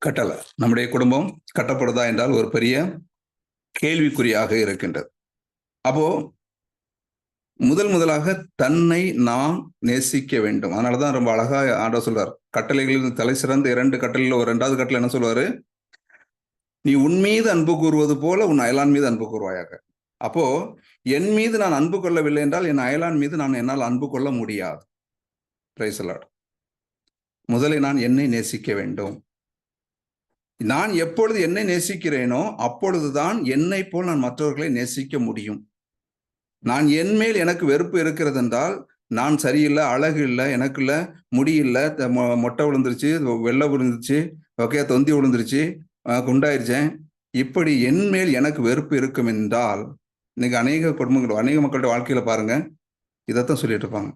கட்டல. நம்முடைய குடும்பம் கட்டப்படுதா என்றால் ஒரு பெரிய கேள்விக்குறியாக இருக்கின்றது. அப்போ முதலாக தன்னை நாம் நேசிக்க வேண்டும். அதனாலதான் ரொம்ப அழகா ஆண்டவர் சொல்றார், கட்டளைகளில் தலை சிறந்த 2 கட்டளையில் ஒரு 2வது கட்டளை என்ன சொல்வாரு? நீ உன் மீது அன்பு கூறுவது போல உன் அயலான் மீது அன்பு கூறுவாயாக. அப்போ என் மீது நான் அன்பு கொள்ளவில்லை என்றால் என் அயலான் மீது என்னால் அன்பு கொள்ள முடியாது. Praise the Lord. முதலில் நான் என்னை நேசிக்க வேண்டும். நான் எப்பொழுது என்னை நேசிக்கிறேனோ அப்பொழுதுதான் என்னை போல் நான் மற்றவர்களை நேசிக்க முடியும். நான் என் மேல் எனக்கு வெறுப்பு இருக்கிறது என்றால், நான் சரியில்லை, அழகு இல்லை, எனக்கு இல்லை, முடி இல்லை, மொட்டை விழுந்துருச்சு, வெள்ளை விழுந்துருச்சு, ஓகே, தொந்தி விழுந்துருச்சு, குண்டாயிருச்சேன், இப்படி என் மேல் எனக்கு வெறுப்பு இருக்கும் என்றால், இன்னைக்கு அநேக குடும்பங்கள், அநேக மக்களோட வாழ்க்கையில பாருங்க, இதைத்தான் சொல்லிட்டு இருப்பாங்க.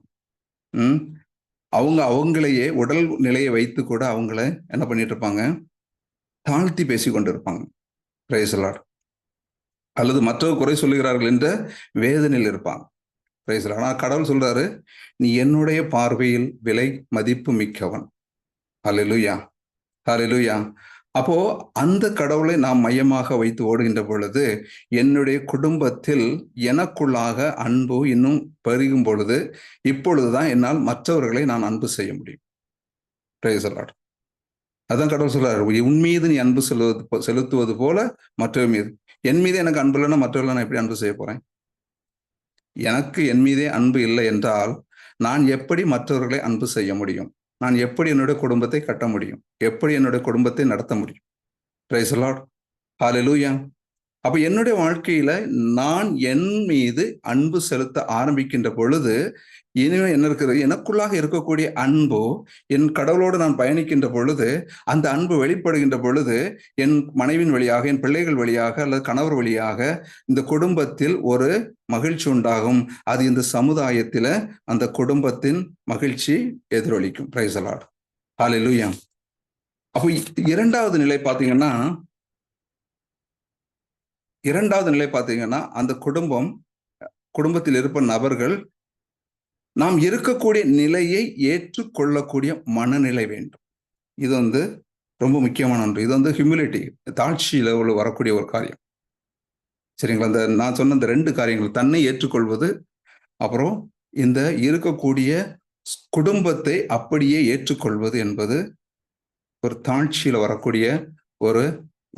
அவங்களையே உடல் நிலையை வைத்து கூட அவங்கள என்ன பண்ணிட்டு இருப்பாங்க? தாழ்த்தி பேசி கொண்டு இருப்பாங்க. Price the Lord. அல்லது மற்றவர் குறை சொல்லுகிறார்கள் என்ற வேதனையில் இருப்பாங்க. Price the Lord. ஆனால் கடவுள் சொல்றாரு, நீ என்னுடைய பார்வையில் விலை மதிப்பு மிக்கவன். ஹல்லேலூயா, ஹல்லேலூயா. அப்போ அந்த கடவுளை நாம் மையமாக வைத்து ஓடுகின்ற பொழுது என்னுடைய குடும்பத்தில் எனக்குள்ளாக அன்பு இன்னும் பெருகும் பொழுது இப்பொழுதுதான் என்னால் மற்றவர்களை நான் அன்பு செய்ய முடியும். Praise the Lord. அதான் கடவுள் சொல்றாரு, உன் மீது நீ அன்பு செலுத்துவது போல மற்றவர் மீது. என் மீது எனக்கு அன்பு இல்லைன்னா மற்றவர்களை நான் எப்படி அன்பு செய்ய போறேன்? எனக்கு என் மீதே அன்பு இல்லை என்றால் நான் எப்படி மற்றவர்களை அன்பு செய்ய முடியும்? நான் எப்படி என்னுடைய குடும்பத்தை கட்ட முடியும்? எப்படி என்னுடைய குடும்பத்தை நடத்த முடியும்? Praise the Lord. ஹல்லேலூயா. அப்ப என்னுடைய வாழ்க்கையில நான் என் மீது அன்பு செலுத்த ஆரம்பிக்கின்ற பொழுது இனிமே என்ன இருக்கிறது? எனக்குள்ளாக இருக்கக்கூடிய அன்பு, என் கடவுளோடு நான் பயணிக்கின்ற பொழுது அந்த அன்பு வெளிப்படுகின்ற பொழுது என் மனைவின் வழியாக, என் பிள்ளைகள் வழியாக அல்லது கணவர் வழியாக இந்த குடும்பத்தில் ஒரு மகிழ்ச்சி உண்டாகும். அது இந்த சமுதாயத்தில அந்த குடும்பத்தின் மகிழ்ச்சி எதிரொலிக்கும். Praise the Lord. ஹல்லேலூயா. அப்போ இரண்டாவது நிலை பார்த்தீங்கன்னா அந்த குடும்பத்தில் இருப்ப நபர்கள் நாம் இருக்கக்கூடிய நிலையை ஏற்றுக்கொள்ளக்கூடிய மனநிலை வேண்டும். இது ரொம்ப முக்கியமான ஒன்று. இது ஹியூமிலிட்டி, தாழ்ச்சியில வரக்கூடிய ஒரு காரியம். சரிங்களா? நான் சொன்ன இந்த 2 காரியங்கள், தன்னை ஏற்றுக்கொள்வது, அப்புறம் இந்த இருக்கக்கூடிய குடும்பத்தை அப்படியே ஏற்றுக்கொள்வது என்பது ஒரு தாழ்ச்சியில வரக்கூடிய ஒரு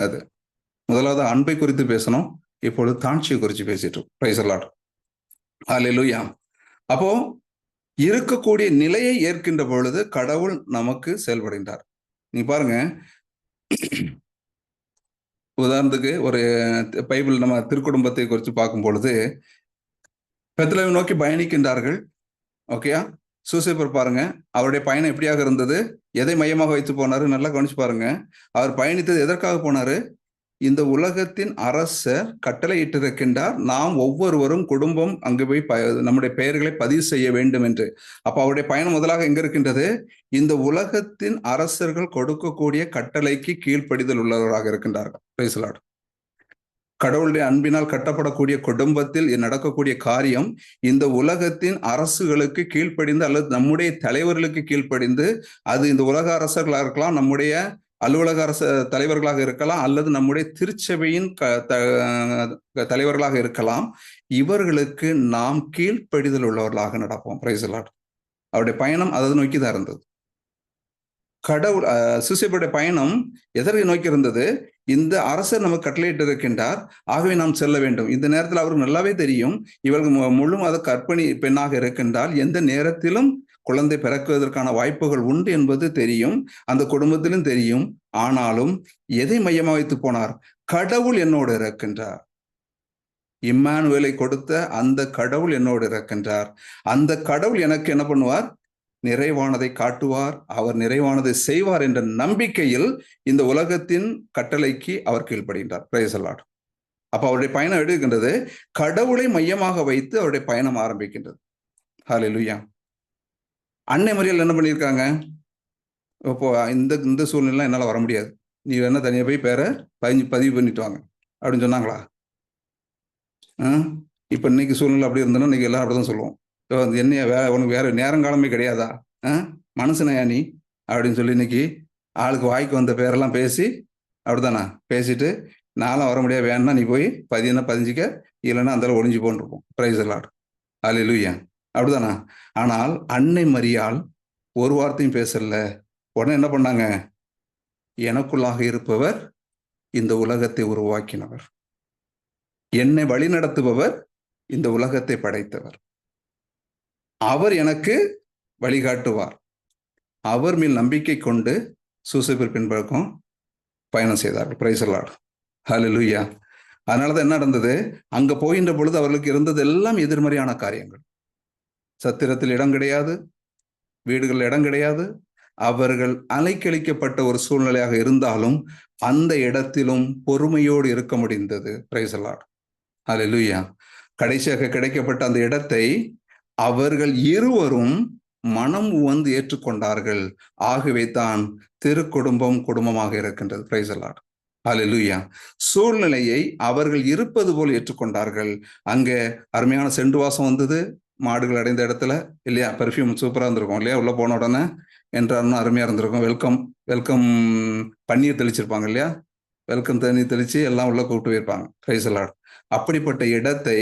அது. முதலாவது அன்பை குறித்து பேசணும், இப்பொழுது தாழ்ச்சியை குறித்து பேசிட்டு இருக்கோம். Praise the Lord. ஹல்லேலூயா. அப்போ இருக்கக்கூடிய நிலையை ஏற்கின்ற பொழுது கடவுள் நமக்கு செயல்படுகின்றார். நீ பாருங்க, உதாரணத்துக்கு ஒரு பைபிள் நம்ம திருக்குடும்பத்தை குறித்து பார்க்கும் பொழுது பெத்லகேமை நோக்கி பயணிக்கின்றார்கள். ஓகேயா? சூசேப்பர் பாருங்க, அவருடைய பயணம் எப்படியாக இருந்தது? எதை மையமாக வைத்து போனாரு? நல்லா கவனிச்சு பாருங்க. அவர் பயணித்தது எதற்காக போனாரு? இந்த உலகத்தின் அரசர் கட்டளையிட்டிருக்கின்றார், நாம் ஒவ்வொருவரும் குடும்பம் அங்கு போய் நம்முடைய பெயர்களை பதிவு செய்ய வேண்டும் என்று. அப்ப அவருடைய பயணம் முதலாக எங்க இருக்கின்றது? இந்த உலகத்தின் அரசர்கள் கொடுக்கக்கூடிய கட்டளைக்கு கீழ்ப்படிதல் உள்ளவராக இருக்கின்றார்கள். Price the Lord. கடவுளுடைய அன்பினால் கட்டப்படக்கூடிய குடும்பத்தில் நடக்கக்கூடிய காரியம் இந்த உலகத்தின் அரசுகளுக்கு கீழ்ப்படிந்து அல்லது நம்முடைய தலைவர்களுக்கு கீழ்ப்படிந்து, அது இந்த உலக அரசர்களாக இருக்கலாம், நம்முடைய அலுவலக அரசு தலைவர்களாக இருக்கலாம், அல்லது நம்முடைய திருச்சபையின் தலைவர்களாக இருக்கலாம். இவர்களுக்கு நாம் கீழ்ப்படிதல் உள்ளவர்களாக நடப்போம். Price the Lord. அவருடைய பயணம் அதை நோக்கி தான் இருந்தது. கடவுள் சூசேப்பருடைய பயணம் எதற்கு நோக்கி இருந்தது? இந்த அரசர் நமக்கு கட்டளையிட்டு இருக்கின்றார், ஆகவே நாம் செல்ல வேண்டும். இந்த நேரத்தில் அவருக்கு நல்லாவே தெரியும், இவர்கள் முழு மத கர்ப்பிணி பெண்ணாக இருக்கின்றால் எந்த நேரத்திலும் குழந்தை பிறக்குவதற்கான வாய்ப்புகள் உண்டு என்பது தெரியும், அந்த குடும்பத்திலும் தெரியும். ஆனாலும் எதை மையமாக வைத்து போனார்? கடவுள் என்னோடு இருக்கின்றார். இம்மானுவேலை கொடுத்த அந்த கடவுள் என்னோடு இருக்கின்றார். அந்த கடவுள் எனக்கு என்ன பண்ணுவார்? நிறைவானதை காட்டுவார், அவர் நிறைவானதை செய்வார் என்ற நம்பிக்கையில் இந்த உலகத்தின் கட்டளைக்கு அவர் கீழ்ப்படுகின்றார். Price the Lord. அப்ப அவருடைய பயணம் எடுக்கின்றது கடவுளை மையமாக வைத்து அவருடைய பயணம் ஆரம்பிக்கின்றது. ஹல்லேலூயா. அன்னை மரியாள் என்ன பண்ணியிருக்காங்க? இப்போ இந்த இந்த சூழ்நிலை என்னால் வர முடியாது, நீ வேணா தனியாக போய் பேரை பதிவு பண்ணிட்டு வாங்க அப்படின்னு சொன்னாங்களா? இப்போ இன்னைக்கு சூழ்நிலை அப்படி இருந்தோன்னா இன்னைக்கு எல்லாரும் அப்படிதான் சொல்லுவோம். என்னைய உனக்கு வேற நேரங்காலமே கிடையாதா, மனுஷனையா நீ அப்படின்னு சொல்லி இன்னைக்கு ஆளுக்கு வாய்க்கு வந்த பேரெல்லாம் பேசி அப்படிதானா பேசிட்டு நானும் வர முடியாது, வேணும்னா நீ போய் பதிஞ்சிக்க, இல்லைன்னா அந்த ஒளிஞ்சு போன்ருப்போம். Price the Lord. ஹல்லேலூயா. அப்படிதானா? ஆனால் அன்னை மரியாள் ஒரு வார்த்தையும் பேசல. உடனே என்ன பண்ணாங்க? எனக்குள்ளாக இருப்பவர் இந்த உலகத்தை உருவாக்கினவர், என்னை வழி நடத்துபவர் இந்த உலகத்தை படைத்தவர், அவர் எனக்கு வழிகாட்டுவார், அவர் மேல் நம்பிக்கை கொண்டு சூசைப்பர் பின்பக்கம் பயணம் செய்தார்கள். Praise the Lord. ஹல்லேலூயா. அதனாலதான் என்ன நடந்தது? அங்க போகின்ற பொழுது அவர்களுக்கு இருந்தது எல்லாம் எதிர்மறையான காரியங்கள். சத்திரத்தில் இடம் கிடையாது, வீடுகளில் இடம் கிடையாது. அவர்கள் அலைக்கழிக்கப்பட்ட ஒரு சூழ்நிலையாக இருந்தாலும் அந்த இடத்திலும் பொறுமையோடு இருக்க முடிந்தது. Praise the Lord. ஹல்லேலூயா. கடைசியாக கிடைக்கப்பட்ட அந்த இடத்தை அவர்கள் இருவரும் மனம் உவந்து ஏற்றுக்கொண்டார்கள். ஆகவே தான் திருக்குடும்பம் குடும்பமாக இருக்கின்றது. Praise the Lord. ஹல்லேலூயா. சூழ்நிலையை அவர்கள் இருப்பது போல் ஏற்றுக்கொண்டார்கள். அங்கே அருமையான செண்டு வாசம் வந்தது மாடுகள் அடைந்த இடத்துல, இல்லையா? பெர்ஃப்யூம் சூப்பரா இருந்திருக்கும் இல்லையா? உள்ள போன உடனே என்றாலும் அருமையா இருந்திருக்கும். வெல்கம் பன்னீர் தெளிச்சிருப்பாங்க இல்லையா? வெல்கம் தண்ணி தெளிச்சு எல்லாம் உள்ள கூப்பிட்டு போயிருப்பாங்க. Price the Lord. அப்படிப்பட்ட இடத்தை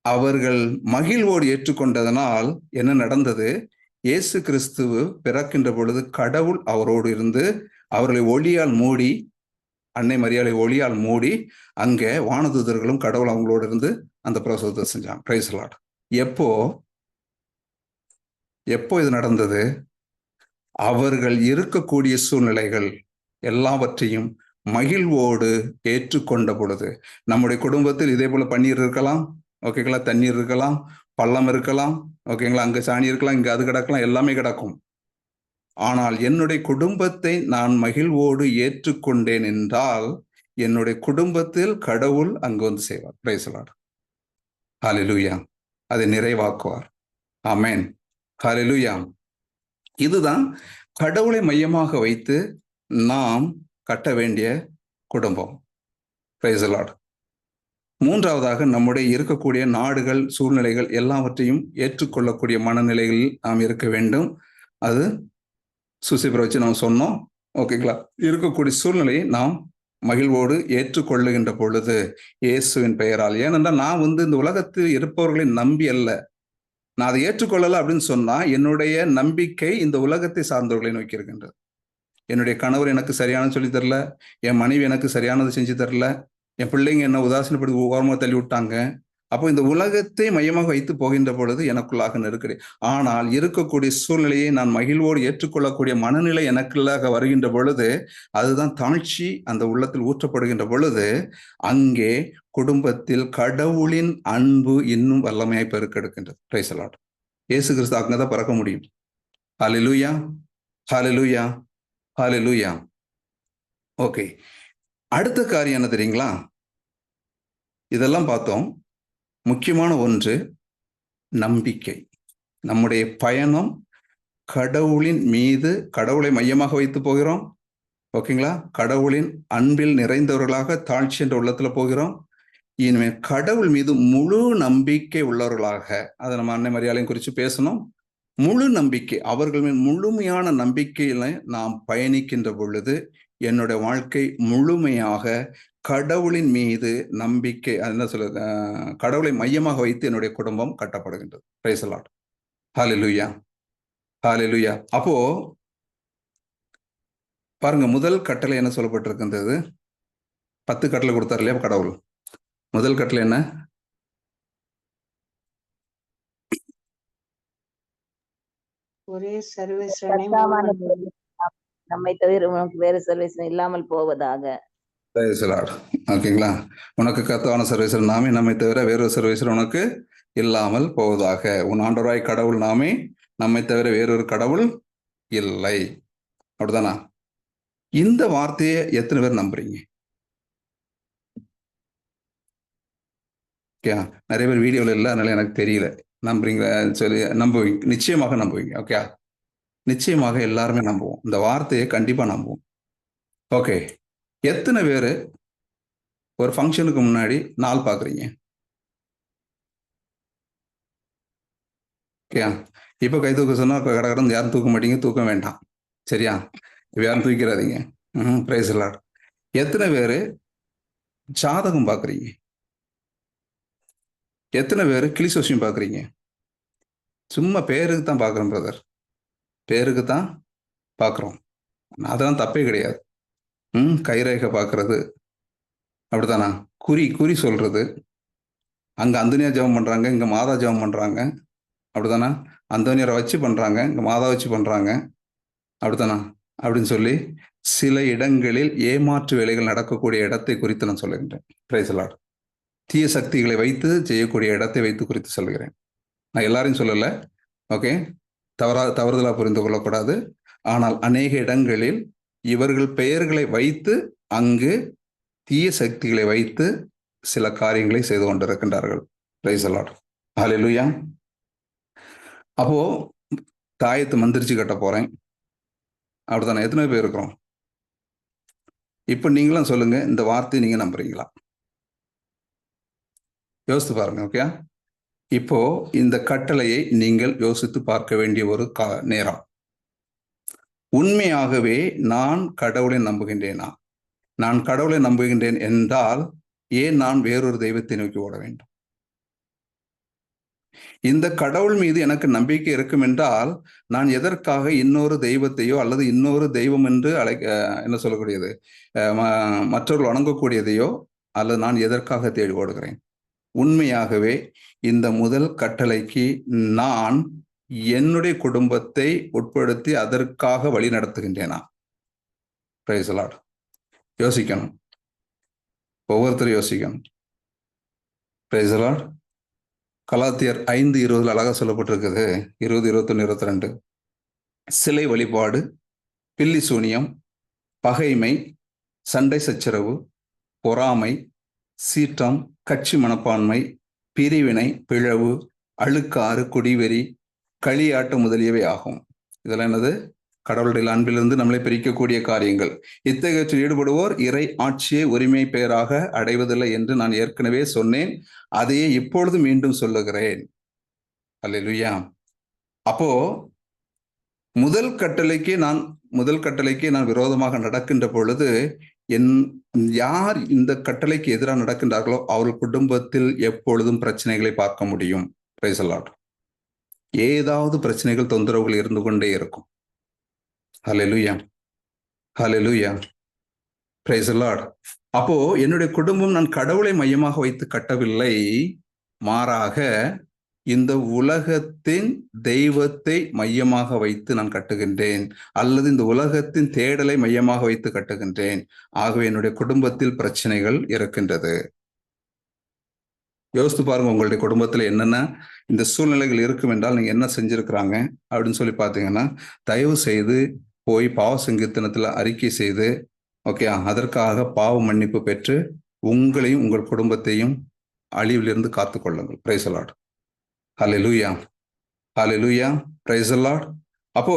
அவர்கள் மகிழ்வோடு ஏற்றுக்கொண்டதனால் என்ன நடந்தது? இயேசு கிறிஸ்துவு பிறக்கின்ற பொழுது கடவுள் அவரோடு இருந்து அவர்களை ஒளியால் மூடி, அன்னை மரியாளை ஒளியால் மூடி, அங்கே வானதூதர்களும் கடவுள் அவங்களோடு இருந்து அந்த பிரசவத்தை செஞ்சாங்க. Price the Lord. எப்போ இது நடந்தது? அவர்கள் இருக்கக்கூடிய சூழ்நிலைகள் எல்லாவற்றையும் மகிழ்வோடு ஏற்றுக்கொண்ட பொழுது. நம்முடைய குடும்பத்தில் இதே போல பன்னீர் இருக்கலாம், ஓகேங்களா? தண்ணீர் இருக்கலாம், பள்ளம் இருக்கலாம், ஓகேங்களா? அங்க சாணி இருக்கலாம், இங்க அது கிடக்கலாம், எல்லாமே கிடக்கும். ஆனால் என்னுடைய குடும்பத்தை நான் மகிழ்வோடு ஏற்றுக்கொண்டேன் என்றால் என்னுடைய குடும்பத்தில் கடவுள் அங்கு வந்து செய்வார். Praise the Lord. ஹல்லேலூயா. அதை நிறைவாக்குவார். ஆமென். ஹல்லேலூயா. இதுதான் கடவுளை மையமாக வைத்து நாம் கட்ட வேண்டிய குடும்பம். Price the Lord. மூன்றாவதாக நம்முடைய இருக்கக்கூடிய நாடுகள், சூழ்நிலைகள் எல்லாவற்றையும் ஏற்றுக்கொள்ளக்கூடிய மனநிலைகளில் நாம் இருக்க வேண்டும். அது சூசைப்பரை வச்சு நாம் சொன்னோம், ஓகேங்களா? இருக்கக்கூடிய சூழ்நிலையை நாம் மகிழ்வோடு ஏற்றுக்கொள்ளுகின்ற பொழுது இயேசுவின் பெயரால். ஏனென்றால் நான் இந்த உலகத்தில் இருப்பவர்களை நம்பி அல்ல, நான் அதை ஏற்றுக்கொள்ளல அப்படின்னு சொன்னா என்னுடைய நம்பிக்கை இந்த உலகத்தை சார்ந்தவர்களை நோக்கி இருக்கின்றது. என்னுடைய கணவர் எனக்கு சரியானது சொல்லி தரல, என் மனைவி எனக்கு சரியானது செஞ்சு தரல, என் பிள்ளைங்க என்ன உதாசீனப்படுத்தி ஓரமாக தள்ளி விட்டாங்க. அப்போ இந்த உலகத்தை மையமாக வைத்து போகின்ற பொழுது எனக்குள்ளாக நெருக்கடி. ஆனால் இருக்கக்கூடிய சூழ்நிலையை நான் மகிழ்வோடு ஏற்றுக்கொள்ளக்கூடிய மனநிலை எனக்குள்ளாக வருகின்ற பொழுது, அதுதான் தாழ்ச்சி அந்த உள்ளத்தில் ஊற்றப்படுகின்ற பொழுது, அங்கே குடும்பத்தில் கடவுளின் அன்பு இன்னும் வல்லமையாய் பெருக்கெடுக்கின்றது. Price the Lord. இயேசு கிறிஸ்து அங்கதான் பிறக்க முடியும். ஹல்லேலூயா. ஹல்லேலூயா. ஹல்லேலூயா. ஓகே, அடுத்த காரியம் என்ன தெரியுங்களா? இதெல்லாம் பார்த்தோம். முக்கியமான ஒன்று நம்பிக்கை. நம்முடைய பயணம் கடவுளின் மீது, கடவுளை மையமாக வைத்து போகிறோம், ஓகேங்களா? கடவுளின் அன்பில் நிறைந்தவர்களாக தாழ்ச்சி என்ற உள்ளத்துல போகிறோம். இனிமேல் கடவுள் மீது முழு நம்பிக்கை உள்ளவர்களாக, அதை நம்ம அன்னை மரியாளையும் குறித்து பேசணும். முழு நம்பிக்கை, அவர்கள் மேல் முழுமையான நம்பிக்கையில நாம் பயணிக்கின்ற பொழுது என்னுடைய வாழ்க்கை முழுமையாக கடவுளின் மீது நம்பிக்கை, என்ன சொல்றது, கடவுளை மையமாக வைத்து என்னுடைய குடும்பம் கட்டப்படுகின்றது. Price the Lord. Hallelujah. Hallelujah. அப்போ பாருங்க, முதல் கட்டளை என்ன சொல்லப்பட்டிருக்கின்றது? 10 கட்டளை கொடுத்தார் இல்லையா கடவுள்? முதல் கட்டளை என்ன? ஒரே சர்வீஸ் நம்மை தவிர உனக்கு வேறு சர்வீஸ் இல்லாமல் போவதாக. ஓகேங்களா? உனக்கு கர்த்தரான சர்வீசர் நாமே, நம்மை தவிர வேறொரு சர்வீசர் உனக்கு இல்லாமல் போவதாக. உன் ஆண்டவராய் கடவுள் நாமே, நம்மை தவிர வேறொரு கடவுள் இல்லை. அப்படிதானா? இந்த வார்த்தையை எத்தனை பேர் நம்புறீங்க? ஓகே, நிறைய பேர் வீடியோவில் இல்லை, அதனால எனக்கு தெரியல. நம்புறீங்களா சொல்லி நம்புவீங்க, நிச்சயமாக நம்புவீங்க. ஓகே, நிச்சயமாக எல்லாருமே நம்புவோம், இந்த வார்த்தையை கண்டிப்பா நம்புவோம். ஓகே, எத்தனை பேர் ஒரு ஃபங்க்ஷனுக்கு முன்னாடி நாள் பார்க்குறீங்க? ஓகே, இப்போ கை தூக்க சொன்னா கடகடன்னு யாரும் தூக்க மாட்டீங்க, தூக்க வேண்டாம். சரியா? இப்போ யாரும் தூக்கிறாதீங்க. Price Lord. எத்தனை பேர் ஜாதகம் பார்க்குறீங்க? எத்தனை பேர் கிளிசோசியம் பார்க்குறீங்க? சும்மா பேருக்கு தான் பார்க்குறோம் பிரதர், பேருக்கு தான் பார்க்குறோம். அதெல்லாம் தப்பே கிடையாது. கைரேகை பார்க்கறது அப்படித்தானா? குறி சொல்றது. அங்கே அந்தோனியா ஜெபம் பண்ணுறாங்க, இங்கே மாதா ஜெபம் பண்ணுறாங்க, அப்படித்தானா? அந்தோனியரை வச்சு பண்ணுறாங்க, இங்கே மாதா வச்சு பண்ணுறாங்க, அப்படித்தானா? அப்படின்னு சொல்லி சில இடங்களில் ஏமாற்று வேலைகள் நடக்கக்கூடிய இடத்தை குறித்து நான் சொல்லுகின்றேன். Price the Lord. தீய சக்திகளை வைத்து செய்யக்கூடிய இடத்தை வைத்து குறித்து சொல்லுகிறேன். நான் எல்லாரையும் சொல்லலை, ஓகே, தவறுதலாக புரிந்து கொள்ளக்கூடாது. ஆனால் அநேக இடங்களில் இவர்கள் பெயர்களை வைத்து அங்கு தீய சக்திகளை வைத்து சில காரியங்களை செய்து கொண்டிருக்கின்றார்கள். Praise the Lord. ஹல்லேலூயா. அப்போ தாயத்து மந்திரிச்சு கட்ட போறேன், அப்படித்தானே? எத்தனை பேர் இருக்கிறோம்? இப்போ நீங்களும் சொல்லுங்க, இந்த வார்த்தையை நீங்க நம்புறீங்களா? யோசித்து பாருங்க. ஓகே, இப்போ இந்த கட்டளையை நீங்கள் யோசித்து பார்க்க வேண்டிய ஒரு நேரம். உண்மையாகவே நான் கடவுளை நம்புகின்றேனா? நான் கடவுளை நம்புகின்றேன் என்றால் ஏன் நான் வேறொரு தெய்வத்தை நோக்கி ஓட வேண்டும்? இந்த கடவுள் மீது எனக்கு நம்பிக்கை இருக்கும் என்றால் நான் எதற்காக இன்னொரு தெய்வத்தையோ அல்லது இன்னொரு தெய்வம் என்று என்ன சொல்லக்கூடியது, மற்றவர்கள் வணங்கக்கூடியதையோ அல்லது நான் எதற்காக தேடி ஓடுகிறேன்? உண்மையாகவே இந்த முதல் கட்டளைக்கு நான் என்னுடைய குடும்பத்தை உட்படுத்தி அதற்காக வழி நடத்துகின்றேனா? Price the Lord. யோசிக்கணும், ஒவ்வொருத்தரும் யோசிக்கணும். Price the Lord. கலாத்தியர் 5:20 அழகா சொல்லப்பட்டிருக்குது. 20, 21, 22. சிலை வழிபாடு, பில்லி சூனியம், பகைமை, சண்டை சச்சரவு, பொறாமை, சீற்றம், கட்சி மனப்பான்மை, பிரிவினை, பிளவு, அழுக்காறு, குடிவெறி, களியாட்டம் முதலியவை ஆகும். இதெல்லாம் என்னது? கடவுளுடைய அன்பிலிருந்து நம்மளை பிரிக்கக்கூடிய காரியங்கள். இத்தகையவற்றில் ஈடுபடுவோர் இறை ஆட்சியை உரிமை பெயராக அடைவதில்லை என்று நான் ஏற்கனவே சொன்னேன், அதையே இப்பொழுது மீண்டும் சொல்லுகிறேன். அல்லேலூயா. அப்போ முதல் கட்டளைக்கு நான் விரோதமாக நடக்கின்ற பொழுது யார் இந்த கட்டளைக்கு எதிராக நடக்கின்றார்களோ அவர்கள் குடும்பத்தில் எப்பொழுதும் பிரச்சனைகளை பார்க்க முடியும். Praise the Lord. ஏதாவது பிரச்சனைகள், தொந்தரவுகள் இருந்து கொண்டே இருக்கும். ஹல்லேலூயா, ஹல்லேலூயா, பிரைஸ் தி லார்ட். அப்போ என்னுடைய குடும்பம் நான் கடவுளை மையமாக வைத்து கட்டவில்லை, மாறாக இந்த உலகத்தின் தெய்வத்தை மையமாக வைத்து நான் கட்டுகின்றேன், அல்லது இந்த உலகத்தின் தேடலை மையமாக வைத்து கட்டுகின்றேன். ஆகவே என்னுடைய குடும்பத்தில் பிரச்சனைகள் இருக்கின்றது. யோசித்து பாருங்க, உங்களுடைய குடும்பத்துல என்னென்ன இந்த சூழ்நிலைகள் இருக்கும் என்றால் நீங்க என்ன செஞ்சிருக்கிறாங்க அப்படின்னு சொல்லி பார்த்தீங்கன்னா, தயவு செய்து போய் பாவ சங்கீர்த்தனத்துல அறிக்கை செய்து, ஓகே, அதற்காக பாவ மன்னிப்பு பெற்று உங்களையும் உங்கள் குடும்பத்தையும் அழிவிலிருந்து காத்துக்கொள்ளுங்கள். Praise the Lord. Hallelujah, hallelujah, praise the lord. அப்போ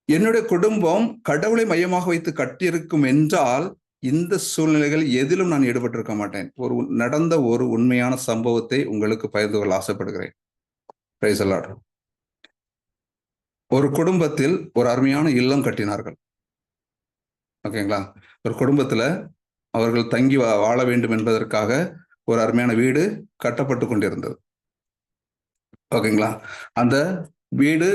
என்னுடைய குடும்பம் கடவுளை மையமாக வைத்து கட்டியிருக்கும் என்றால் இந்த சூழ்நிலைகள் எதிலும் நான் ஈடுபட்டிருக்க மாட்டேன். நடந்த ஒரு உண்மையான சம்பவத்தை உங்களுக்கு பகிர்ந்து கொள்ள ஆசைப்படுகிறேன். Price the Lord. ஒரு குடும்பத்தில் ஒரு அருமையான இல்லம் கட்டினார்கள். ஓகேங்களா? ஒரு குடும்பத்துல அவர்கள் தங்கி வாழ வேண்டும் என்பதற்காக ஒரு அருமையான வீடு கட்டப்பட்டு கொண்டிருந்தது. ஓகேங்களா? அந்த வீடு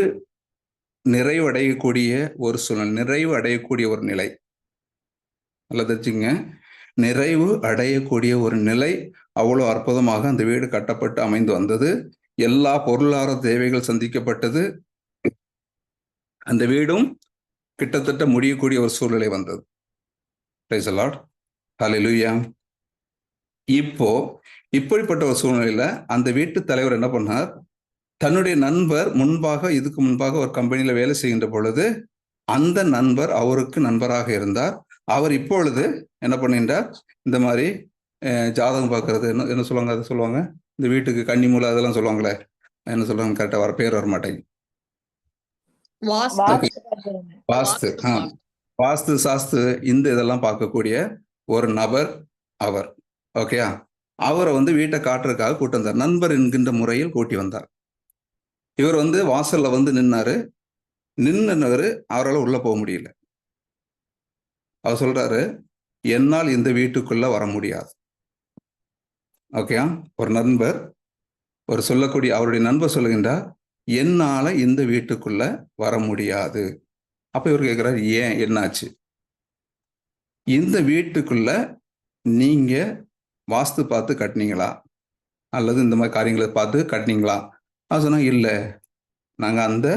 நிறைவு அடையக்கூடிய ஒரு சூழ்நிலை, நிறைவு அடையக்கூடிய ஒரு நிலை, அல்லது நிறைவு அடையக்கூடிய ஒரு நிலை. அவ்வளவு அற்புதமாக அந்த வீடு கட்டப்பட்டு அமைந்து வந்தது. எல்லா பொருளாதார தேவைகள் சந்திக்கப்பட்டது. அந்த வீடும் கிட்டத்தட்ட முடியக்கூடிய ஒரு சூழ்நிலை வந்தது. Praise the Lord. ஹல்லேலூயா. இப்போ இப்படிப்பட்ட ஒரு சூழ்நிலையில அந்த வீட்டு தலைவர் என்ன பண்ணார், தன்னுடைய நண்பர் இதுக்கு முன்பாக ஒரு கம்பெனியில வேலை செய்கின்ற பொழுது அந்த நண்பர் அவருக்கு நண்பராக இருந்தார். அவர் இப்பொழுது என்ன பண்ணுகின்றார், இந்த மாதிரி ஜாதகம் பார்க்கறது, என்ன என்ன சொல்லுவாங்க, அதை சொல்லுவாங்க, இந்த வீட்டுக்கு கன்னிமூலை அதெல்லாம் சொல்லுவாங்களே, என்ன சொல்றாங்க கரெக்டாக பேர் வர மாட்டேங்குது. ஓகே, வாஸ்து. வாஸ்து சாஸ்து இந்த இதெல்லாம் பார்க்கக்கூடிய ஒரு நபர் அவர். ஓகேயா, அவரை வந்து வீட்டை காட்டுறதுக்காக கூட்டு வந்தார். நண்பர் என்கின்ற முறையில் கூட்டி வந்தார். இவர் வந்து வாசல்ல வந்து நின்னாரு. நின்னவர் அவரால் உள்ள போக முடியல. அவர் சொல்றாரு, என்னால் இந்த வீட்டுக்குள்ள வர முடியாது. ஓகேயா, ஒரு நண்பர் ஒரு சொல்லக்கூடிய அவருடைய நண்பர் சொல்லுகின்றார், என்னால இந்த வீட்டுக்குள்ள வர முடியாது. அப்ப இவர் கேட்கிறார், ஏன், என்னாச்சு? இந்த வீட்டுக்குள்ள நீங்க வாஸ்து பார்த்து கட்டினீங்களா, அல்லது இந்த மாதிரி காரியங்களை பார்த்து கட்டினீங்களா? அது சொன்னா, இல்லை, நாங்கள் அந்த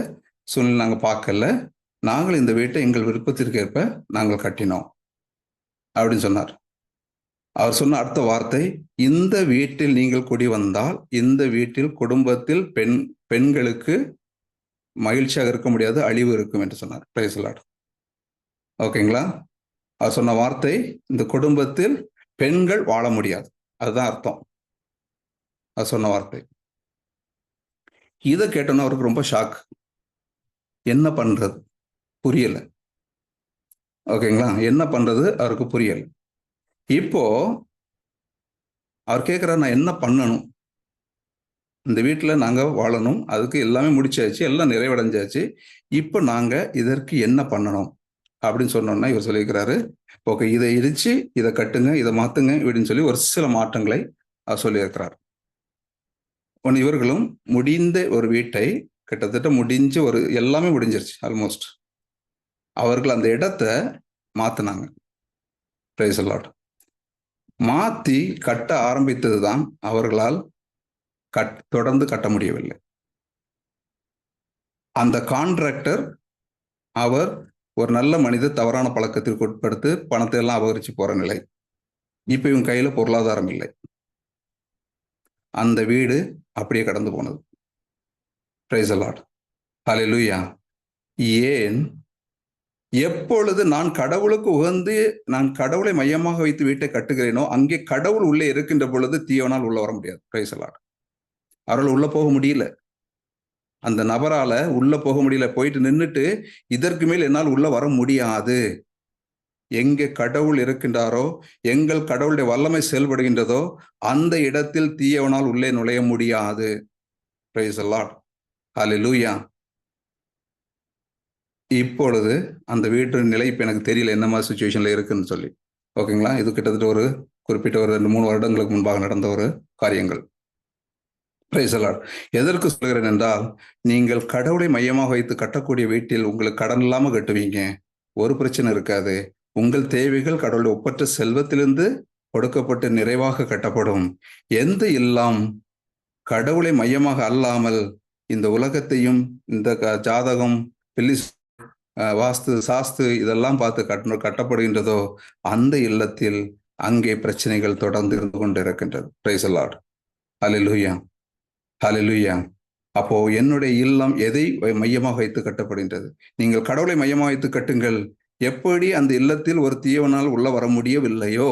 சூழ்நிலை நாங்கள் பார்க்கல, நாங்கள் இந்த வீட்டை எங்கள் விருப்பத்திற்கு ஏற்ப நாங்கள் கட்டினோம் அப்படின்னு சொன்னார். அவர் சொன்ன அடுத்த வார்த்தை, இந்த வீட்டில் நீங்கள் குடி வந்தால் இந்த வீட்டில் குடும்பத்தில் பெண்களுக்கு மகிழ்ச்சியாக இருக்க முடியாது, அழிவு இருக்கும் என்று சொன்னார். Price the Lord. ஓகேங்களா, அவர் சொன்ன வார்த்தை, இந்த குடும்பத்தில் பெண்கள் வாழ முடியாது, அதுதான் அர்த்தம். அது சொன்ன வார்த்தை. இதை கேட்டோன்னா அவருக்கு ரொம்ப ஷாக். என்ன பண்றது புரியல. ஓகேங்களா, என்ன பண்றது அவருக்கு புரியல. இப்போ அவர் கேட்கிறார், நான் என்ன பண்ணணும்? இந்த வீட்டில் நாங்கள் வாழணும், அதுக்கு எல்லாமே முடிச்சாச்சு, எல்லாம் நிறைவடைஞ்சாச்சு. இப்போ நாங்கள் இதற்கு என்ன பண்ணணும் அப்படின்னு சொன்னோன்னா இவர் சொல்லியிருக்கிறாரு, ஓகே, இதை இடிச்சு இதை கட்டுங்க, இதை மாற்றுங்க இப்படின்னு சொல்லி ஒரு சில மாற்றங்களை அவர் சொல்லியிருக்கிறார். ஒன்று, இவர்களும் முடிந்த ஒரு வீட்டை கிட்டத்தட்ட முடிஞ்சு எல்லாமே முடிஞ்சிருச்சு ஆல்மோஸ்ட். அவர்கள் அந்த இடத்தை மாற்றினாங்க. Price the Lord. மாற்றி கட்ட ஆரம்பித்தது தான் அவர்களால் தொடர்ந்து கட்ட முடியவில்லை. அந்த கான்ட்ராக்டர் அவர் ஒரு நல்ல மனிதர், தவறான பழக்கத்திற்கு உட்படுத்தி பணத்தை எல்லாம் அபகரிச்சு போற நிலை. இப்ப இவங்க கையில பொருளாதாரம் இல்லை. அந்த வீடு அப்படியே கடந்து போனது. Praise the Lord. ஹல்லேலூயா. ஏன்? எப்பொழுது நான் கடவுளுக்கு உகந்து நான் கடவுளை மையமாக வைத்து வீட்டை கட்டுகிறேனோ அங்கே கடவுள் உள்ளே இருக்கின்ற பொழுது தீயவனால் உள்ள வர முடியாது. Praise the Lord. அவரால் உள்ள போக முடியல. அந்த நபரால உள்ள போக முடியல. போயிட்டு நின்றுட்டு இதற்கு மேல் என்னால் உள்ள வர முடியாது. எங்கே கடவுள் இருக்கின்றாரோ, எங்கள் கடவுளுடைய வல்லமை செயல்படுகின்றதோ அந்த இடத்தில் தீயவனால் உள்ளே நுழைய முடியாது. Praise the Lord. ஹல்லேலூயா. இப்பொழுது அந்த வீட்டின் நிலை இப்போ எனக்கு தெரியல என்ன மாதிரி சுச்சுவேஷன்ல இருக்குன்னு சொல்லி. ஓகேங்களா, இது கிட்டத்தட்ட ஒரு குறிப்பிட்ட ஒரு 2-3 வருடங்களுக்கு முன்பாக நடந்த ஒரு காரியங்கள். Price the Lord. எதற்கு சொல்கிறேன் என்றால், நீங்கள் கடவுளை மையமாக வைத்து கட்டக்கூடிய வீட்டில் உங்களுக்கு கடன் இல்லாம கட்டுவீங்க, ஒரு பிரச்சனை இருக்காது. உங்கள் தேவைகள் கடவுளுடைய ஒப்பற்ற செல்வத்திலிருந்து கொடுக்கப்பட்டு நிறைவாக கட்டப்படும். எந்த இல்லம் கடவுளை மையமாக அல்லாமல் இந்த உலகத்தையும் இந்த ஜாதகம், பில்லி, வாஸ்து, சாஸ்து இதெல்லாம் பார்த்து கட்டப்படுகின்றதோ அந்த இல்லத்தில் அங்கே பிரச்சனைகள் தொடர்ந்து இருந்து கொண்டு இருக்கின்றது. Praise the Lord. Hallelujah. Hallelujah. அப்போ என்னுடைய இல்லம் எதை மையமாக வைத்து கட்டப்படுகின்றது? நீங்கள் கடவுளை மையமாக வைத்து கட்டுங்கள். எப்படி அந்த இல்லத்தில் ஒரு தீயவனால் உள்ள வர முடியவில்லையோ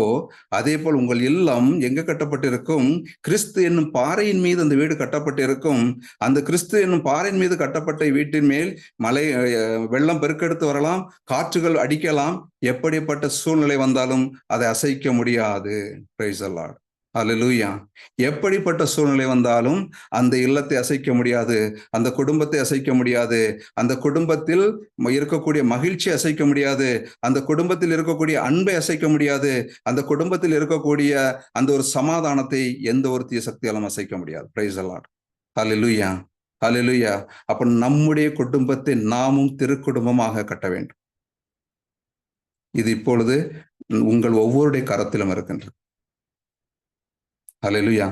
அதே போல் உங்கள் இல்லம் எங்க கட்டப்பட்டிருக்கும்? கிறிஸ்து என்னும் பாறையின் மீது அந்த வீடு கட்டப்பட்டிருக்கும். அந்த கிறிஸ்து என்னும் பாறையின் மீது கட்டப்பட்ட வீட்டின் மேல் மழை, வெள்ளம் பெருக்கெடுத்து வரலாம், காற்றுகள் அடிக்கலாம், எப்படிப்பட்ட சூழ்நிலை வந்தாலும் அதை அசைக்க முடியாது. Praise the Lord. ஹல்லேலூயா. எப்படிப்பட்ட சூழ்நிலை வந்தாலும் அந்த இல்லத்தை அசைக்க முடியாது, அந்த குடும்பத்தை அசைக்க முடியாது, அந்த குடும்பத்தில் இருக்கக்கூடிய மகிழ்ச்சி அசைக்க முடியாது, அந்த குடும்பத்தில் இருக்கக்கூடிய அன்பை அசைக்க முடியாது, அந்த குடும்பத்தில் இருக்கக்கூடிய அந்த ஒரு சமாதானத்தை எந்த ஒரு தீய சக்தியாலும் அசைக்க முடியாது. Praise the Lord. Hallelujah. Hallelujah. அப்ப நம்முடைய குடும்பத்தை நாமும் திருக்குடும்பமாக கட்ட வேண்டும். இது இப்பொழுது உங்கள் ஒவ்வொருடைய கரத்திலும் இருக்கின்றது. ஹல்லேலூயா.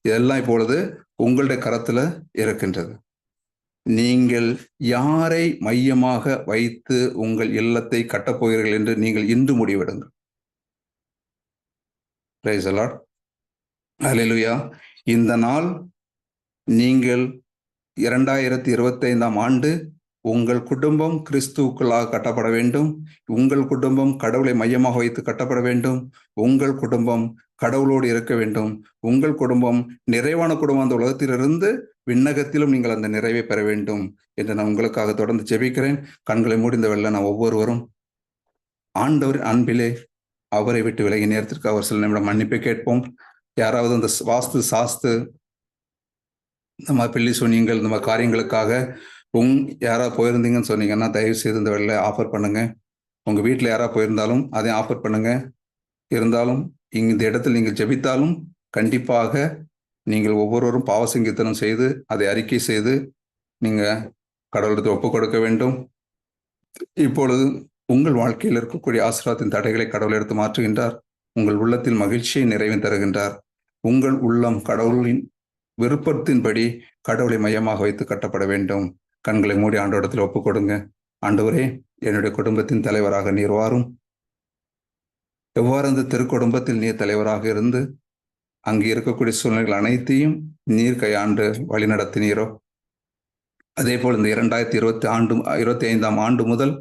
இதெல்லாம் இப்பொழுது உங்களுடைய கரத்துல இருக்கின்றது. நீங்கள் யாரை மையமாக வைத்து உங்கள் இல்லத்தை கட்டப்போகிறீர்கள் என்று நீங்கள் இன்று முடிவெடுங்கள். Price the Lord. ஹல்லேலூயா. இந்த நாள் நீங்கள் 2025ஆம் ஆண்டு உங்கள் குடும்பம் கிறிஸ்துவுக்குள்ளாக கட்டப்பட வேண்டும். உங்கள் குடும்பம் கடவுளை மையமாக வைத்து கட்டப்பட வேண்டும். உங்கள் குடும்பம் கடவுளோடு இருக்க வேண்டும். உங்கள் குடும்பம் நிறைவான குடும்பம் அந்த உலகத்திலிருந்து விண்ணகத்திலும் நீங்கள் அந்த நிறைவை பெற வேண்டும் என்று நான் உங்களுக்காக தொடர்ந்து ஜெபிக்கிறேன். கண்களை மூடிந்த வெள்ள நான் ஒவ்வொருவரும் ஆண்டவர் அன்பிலே அவரை விட்டு விலகி நேரத்திற்கு அவர் சில நிமிடம் மன்னிப்பை கேட்போம். யாராவது அந்த வாஸ்து சாஸ்து நம்ம பில்லி சொன்னீங்கள் இந்த மாதிரி காரியங்களுக்காக யாராவது போயிருந்தீங்கன்னு சொன்னீங்கன்னா தயவு செய்து இந்த வெள்ளை ஆஃபர் பண்ணுங்க. உங்க வீட்டில் யாராவது போயிருந்தாலும் அதையும் ஆஃபர் பண்ணுங்க. இருந்தாலும் இந்த இடத்தில் நீங்கள் ஜெபித்தாலும் கண்டிப்பாக நீங்கள் ஒவ்வொருவரும் பாவசங்கீர்த்தனம் செய்து அதை அறிக்கை செய்து நீங்க கடவுளுக்கு ஒப்புக் கொடுக்க வேண்டும். இப்பொழுது உங்கள் வாழ்க்கையில் இருக்கக்கூடிய ஆசீர்வாதத்தின் தடைகளை கடவுள் எடுத்து மாற்றுகின்றார். உங்கள் உள்ளத்தில் மகிழ்ச்சியை நிறைவு தருகின்றார். உங்கள் உள்ளம் கடவுளின் விருப்பத்தின்படி கடவுளை மையமாக வைத்து கட்டப்பட வேண்டும். கண்களை மூடி ஆண்டவரிடத்தில் ஒப்புக் கொடுங்க. ஆண்டவரே, என்னுடைய குடும்பத்தின் தலைவராக நீர் வாரும். எவ்வாறு அந்த திருக்குடும்பத்தில் நீர் தலைவராக இருந்து அங்கு இருக்கக்கூடிய சூழ்நிலைகள் அனைத்தையும் நீர் கையாண்டு வழிநடத்தினீரோ அதே போல் இந்த 2025 ஆண்டு முதல்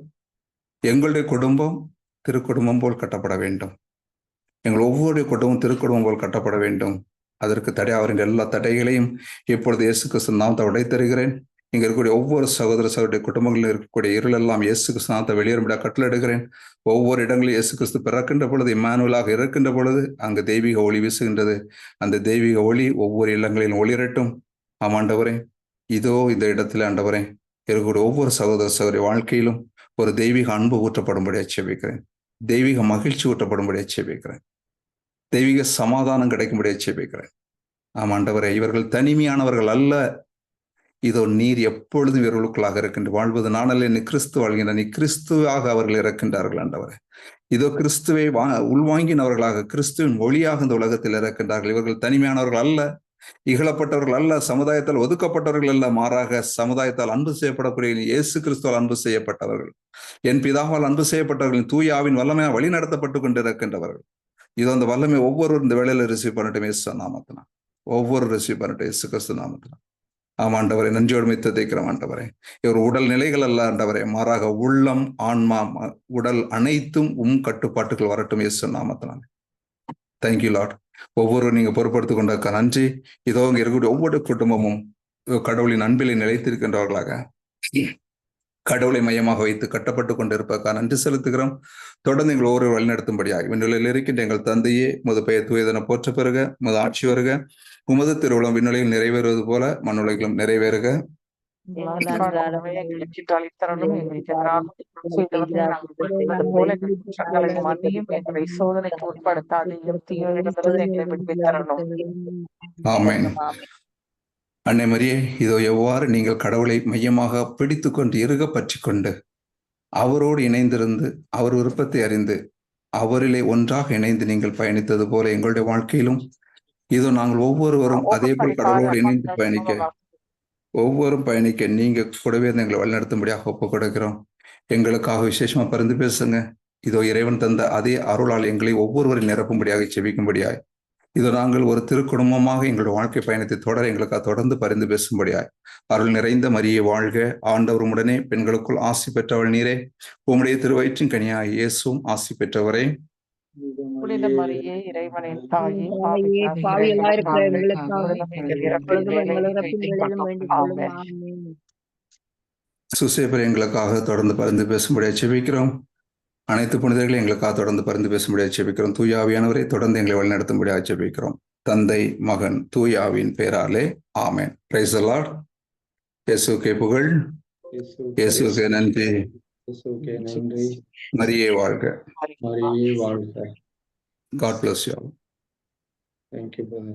எங்களுடைய குடும்பம் திருக்குடும்பம் போல் கட்டப்பட வேண்டும். எங்கள் ஒவ்வொரு குடும்பம் திருக்குடும்பம் போல் கட்டப்பட வேண்டும். அதற்கு தடை அவரின் எல்லா தடைகளையும் இப்பொழுது இயேசு கிறிஸ்து நாமத்தை உடைத்தருகிறேன். இங்க இருக்கக்கூடிய ஒவ்வொரு சகோதர சகோதரிய குடும்பங்களில் இருக்கக்கூடிய இருள் எல்லாம் இயேசு கிறிஸ்து நாமத்தை வெளியேறும்படியா கட்டளையிடுகிறேன். ஒவ்வொரு இடங்களில் இயேசு கிறிஸ்து பிறக்கின்ற பொழுது இம்மானுவேலாக இருக்கின்ற பொழுது அங்கு தெய்வீக ஒளி வீசுகின்றது. அந்த தெய்வீக ஒளி ஒவ்வொரு இல்லங்களிலும் ஒளிரட்டும். ஆமாண்டவரே, இதோ இந்த இடத்துல ஆண்டவரே இருக்கக்கூடிய ஒவ்வொரு சகோதர சகோதரி வாழ்க்கையிலும் ஒரு தெய்வீக அன்பு ஊற்றப்படும்படி அச்சேபிக்கிறேன். தெய்வீக மகிழ்ச்சி ஊற்றப்படும்படி அச்சேபிக்கிறேன். தெய்வீக சமாதானம் கிடைக்கும்படி அச்சேபிக்கிறேன். ஆமாண்டவரே, இவர்கள் தனிமையானவர்கள் அல்ல. இதோ நீர் எப்பொழுதும் இவர்களுக்குள்ளாக இருக்கின்ற வாழ்வது நானல்ல, நீ கிறிஸ்து வாழ்கின்ற நீ கிறிஸ்துவாக அவர்கள் இருக்கின்றார்கள். ஆண்டவரே, இதோ கிறிஸ்துவை உள்வாங்கினவர்களாக கிறிஸ்துவின் ஒளியாக இந்த உலகத்தில் இருக்கின்றார்கள். இவர்கள் தனிமையானவர்கள் அல்ல, இகழப்பட்டவர்கள் அல்ல, சமுதாயத்தால் ஒதுக்கப்பட்டவர்கள் அல்ல. மாறாக சமுதாயத்தால் அன்பு செய்யப்படக்கூடிய இயேசு கிறிஸ்துவால் அன்பு செய்யப்பட்டவர்கள், என் பிதாவால் அன்பு செய்யப்பட்டவர்கள், தூயாவின் வல்லமையாக வழி நடத்தப்பட்டு கொண்டு இருக்கின்றவர்கள். இதோ அந்த வல்லமை ஒவ்வொரு இந்த வேளையில ரிசீவ் பண்ணட்டும் இயேசு நாமத்தினா. ஒவ்வொரு ரிசீவ் பண்ணட்டும் இயேசு கிறிஸ்து நாமத்தினா. ஆமாண்டவரே, நன்றியோடு மித்த தேய்க்கிறோம் ஆண்டவரே. இவர் உடல் நிலைகள் அல்ல ஆண்டவரே, மாறாக உள்ளம் ஆன்மா உடல் அனைத்தும் கட்டுப்பாட்டுகள் வரட்டும் இயேசு நாமத்தினால. Thank you Lord. ஒவ்வொரு நீங்க பொறுப்படுத்திக் கொண்டிருக்க நன்றி. இதோ இங்க இருக்கக்கூடிய ஒவ்வொரு குடும்பமும் கடவுளின் அன்பிலை நிலைத்திருக்கின்றவர்களாக கடவுளை மையமாக வைத்து கட்டப்பட்டு கொண்டிருப்பதற்காக நன்றி செலுத்துகிறோம். தொடர்ந்து எங்கள் ஒவ்வொரு வழிநடத்தும்படியாக விண்ணுலையில் இருக்கின்ற எங்கள் தந்தையே, உமது பெயர் தூயதென போற்ற பெறுக, உமது ஆட்சி வருக, உமது திருவுளம் விண்ணுலையில் நிறைவேறுவது போல மண்ணுலகிலும் நிறைவேறுக. ஆமென். அன்னை மரியே, இதோ எவ்வாறு நீங்கள் கடவுளை மையமாக பிடித்து கொண்டு இறுக பற்றி கொண்டு அவரோடு இணைந்திருந்து அவர் விருப்பத்தை அறிந்து அவரிலே ஒன்றாக இணைந்து நீங்கள் பயணித்தது போல எங்களுடைய வாழ்க்கையிலும் இதோ நாங்கள் ஒவ்வொருவரும் அதே போல் கடவுளோடு இணைந்து பயணிக்க நீங்க கூடவே எங்களை வழிநடத்தும்படியாக ஒப்புக் கொடுக்கிறோம். எங்களுக்காக விசேஷமா பரிந்து பேசுங்க. இதோ இறைவன் தந்த அதே அருளால் எங்களை ஒவ்வொருவரையும் நிரப்பும்படியாக செபிக்கும்படியாய் இதோ நாங்கள் ஒரு திருக்குடும்பமாக எங்களுடைய வாழ்க்கை பயணத்தை தொடர எங்களுக்காக தொடர்ந்து பரிந்து பேசும்படியாய் அருள் நிறைந்த மரியே வாழ்க, ஆண்டவர் உடனே பெண்களுக்குள் ஆசி பெற்றவள் நீரே, உம்முடைய திருவயிற்றின் கனியாய் இயேசுவும் ஆசி பெற்றவரே. புனித மரியே, இறைவனின் தாயே, சுசேபர் எங்களுக்காக தொடர்ந்து பரிந்து பேசும்படியாக செபிக்கிறோம். அனைத்து புனிதர்களை எங்களுக்காக தொடர்ந்து பரிந்து பேசும்படியாக செபிக்கிறோம். தூய ஆவியானவரை தொடர்ந்து எங்களை வழிநடத்தும்படியாக செபிக்கிறோம். தந்தை, மகன், தூய ஆவியின் பெயராலே ஆமென். Praise the Lord. இயேசுவுக்கே புகழ், இயேசுவுக்கே நன்றி. மரியே வாழ்க. God bless you all. Thank you, brother.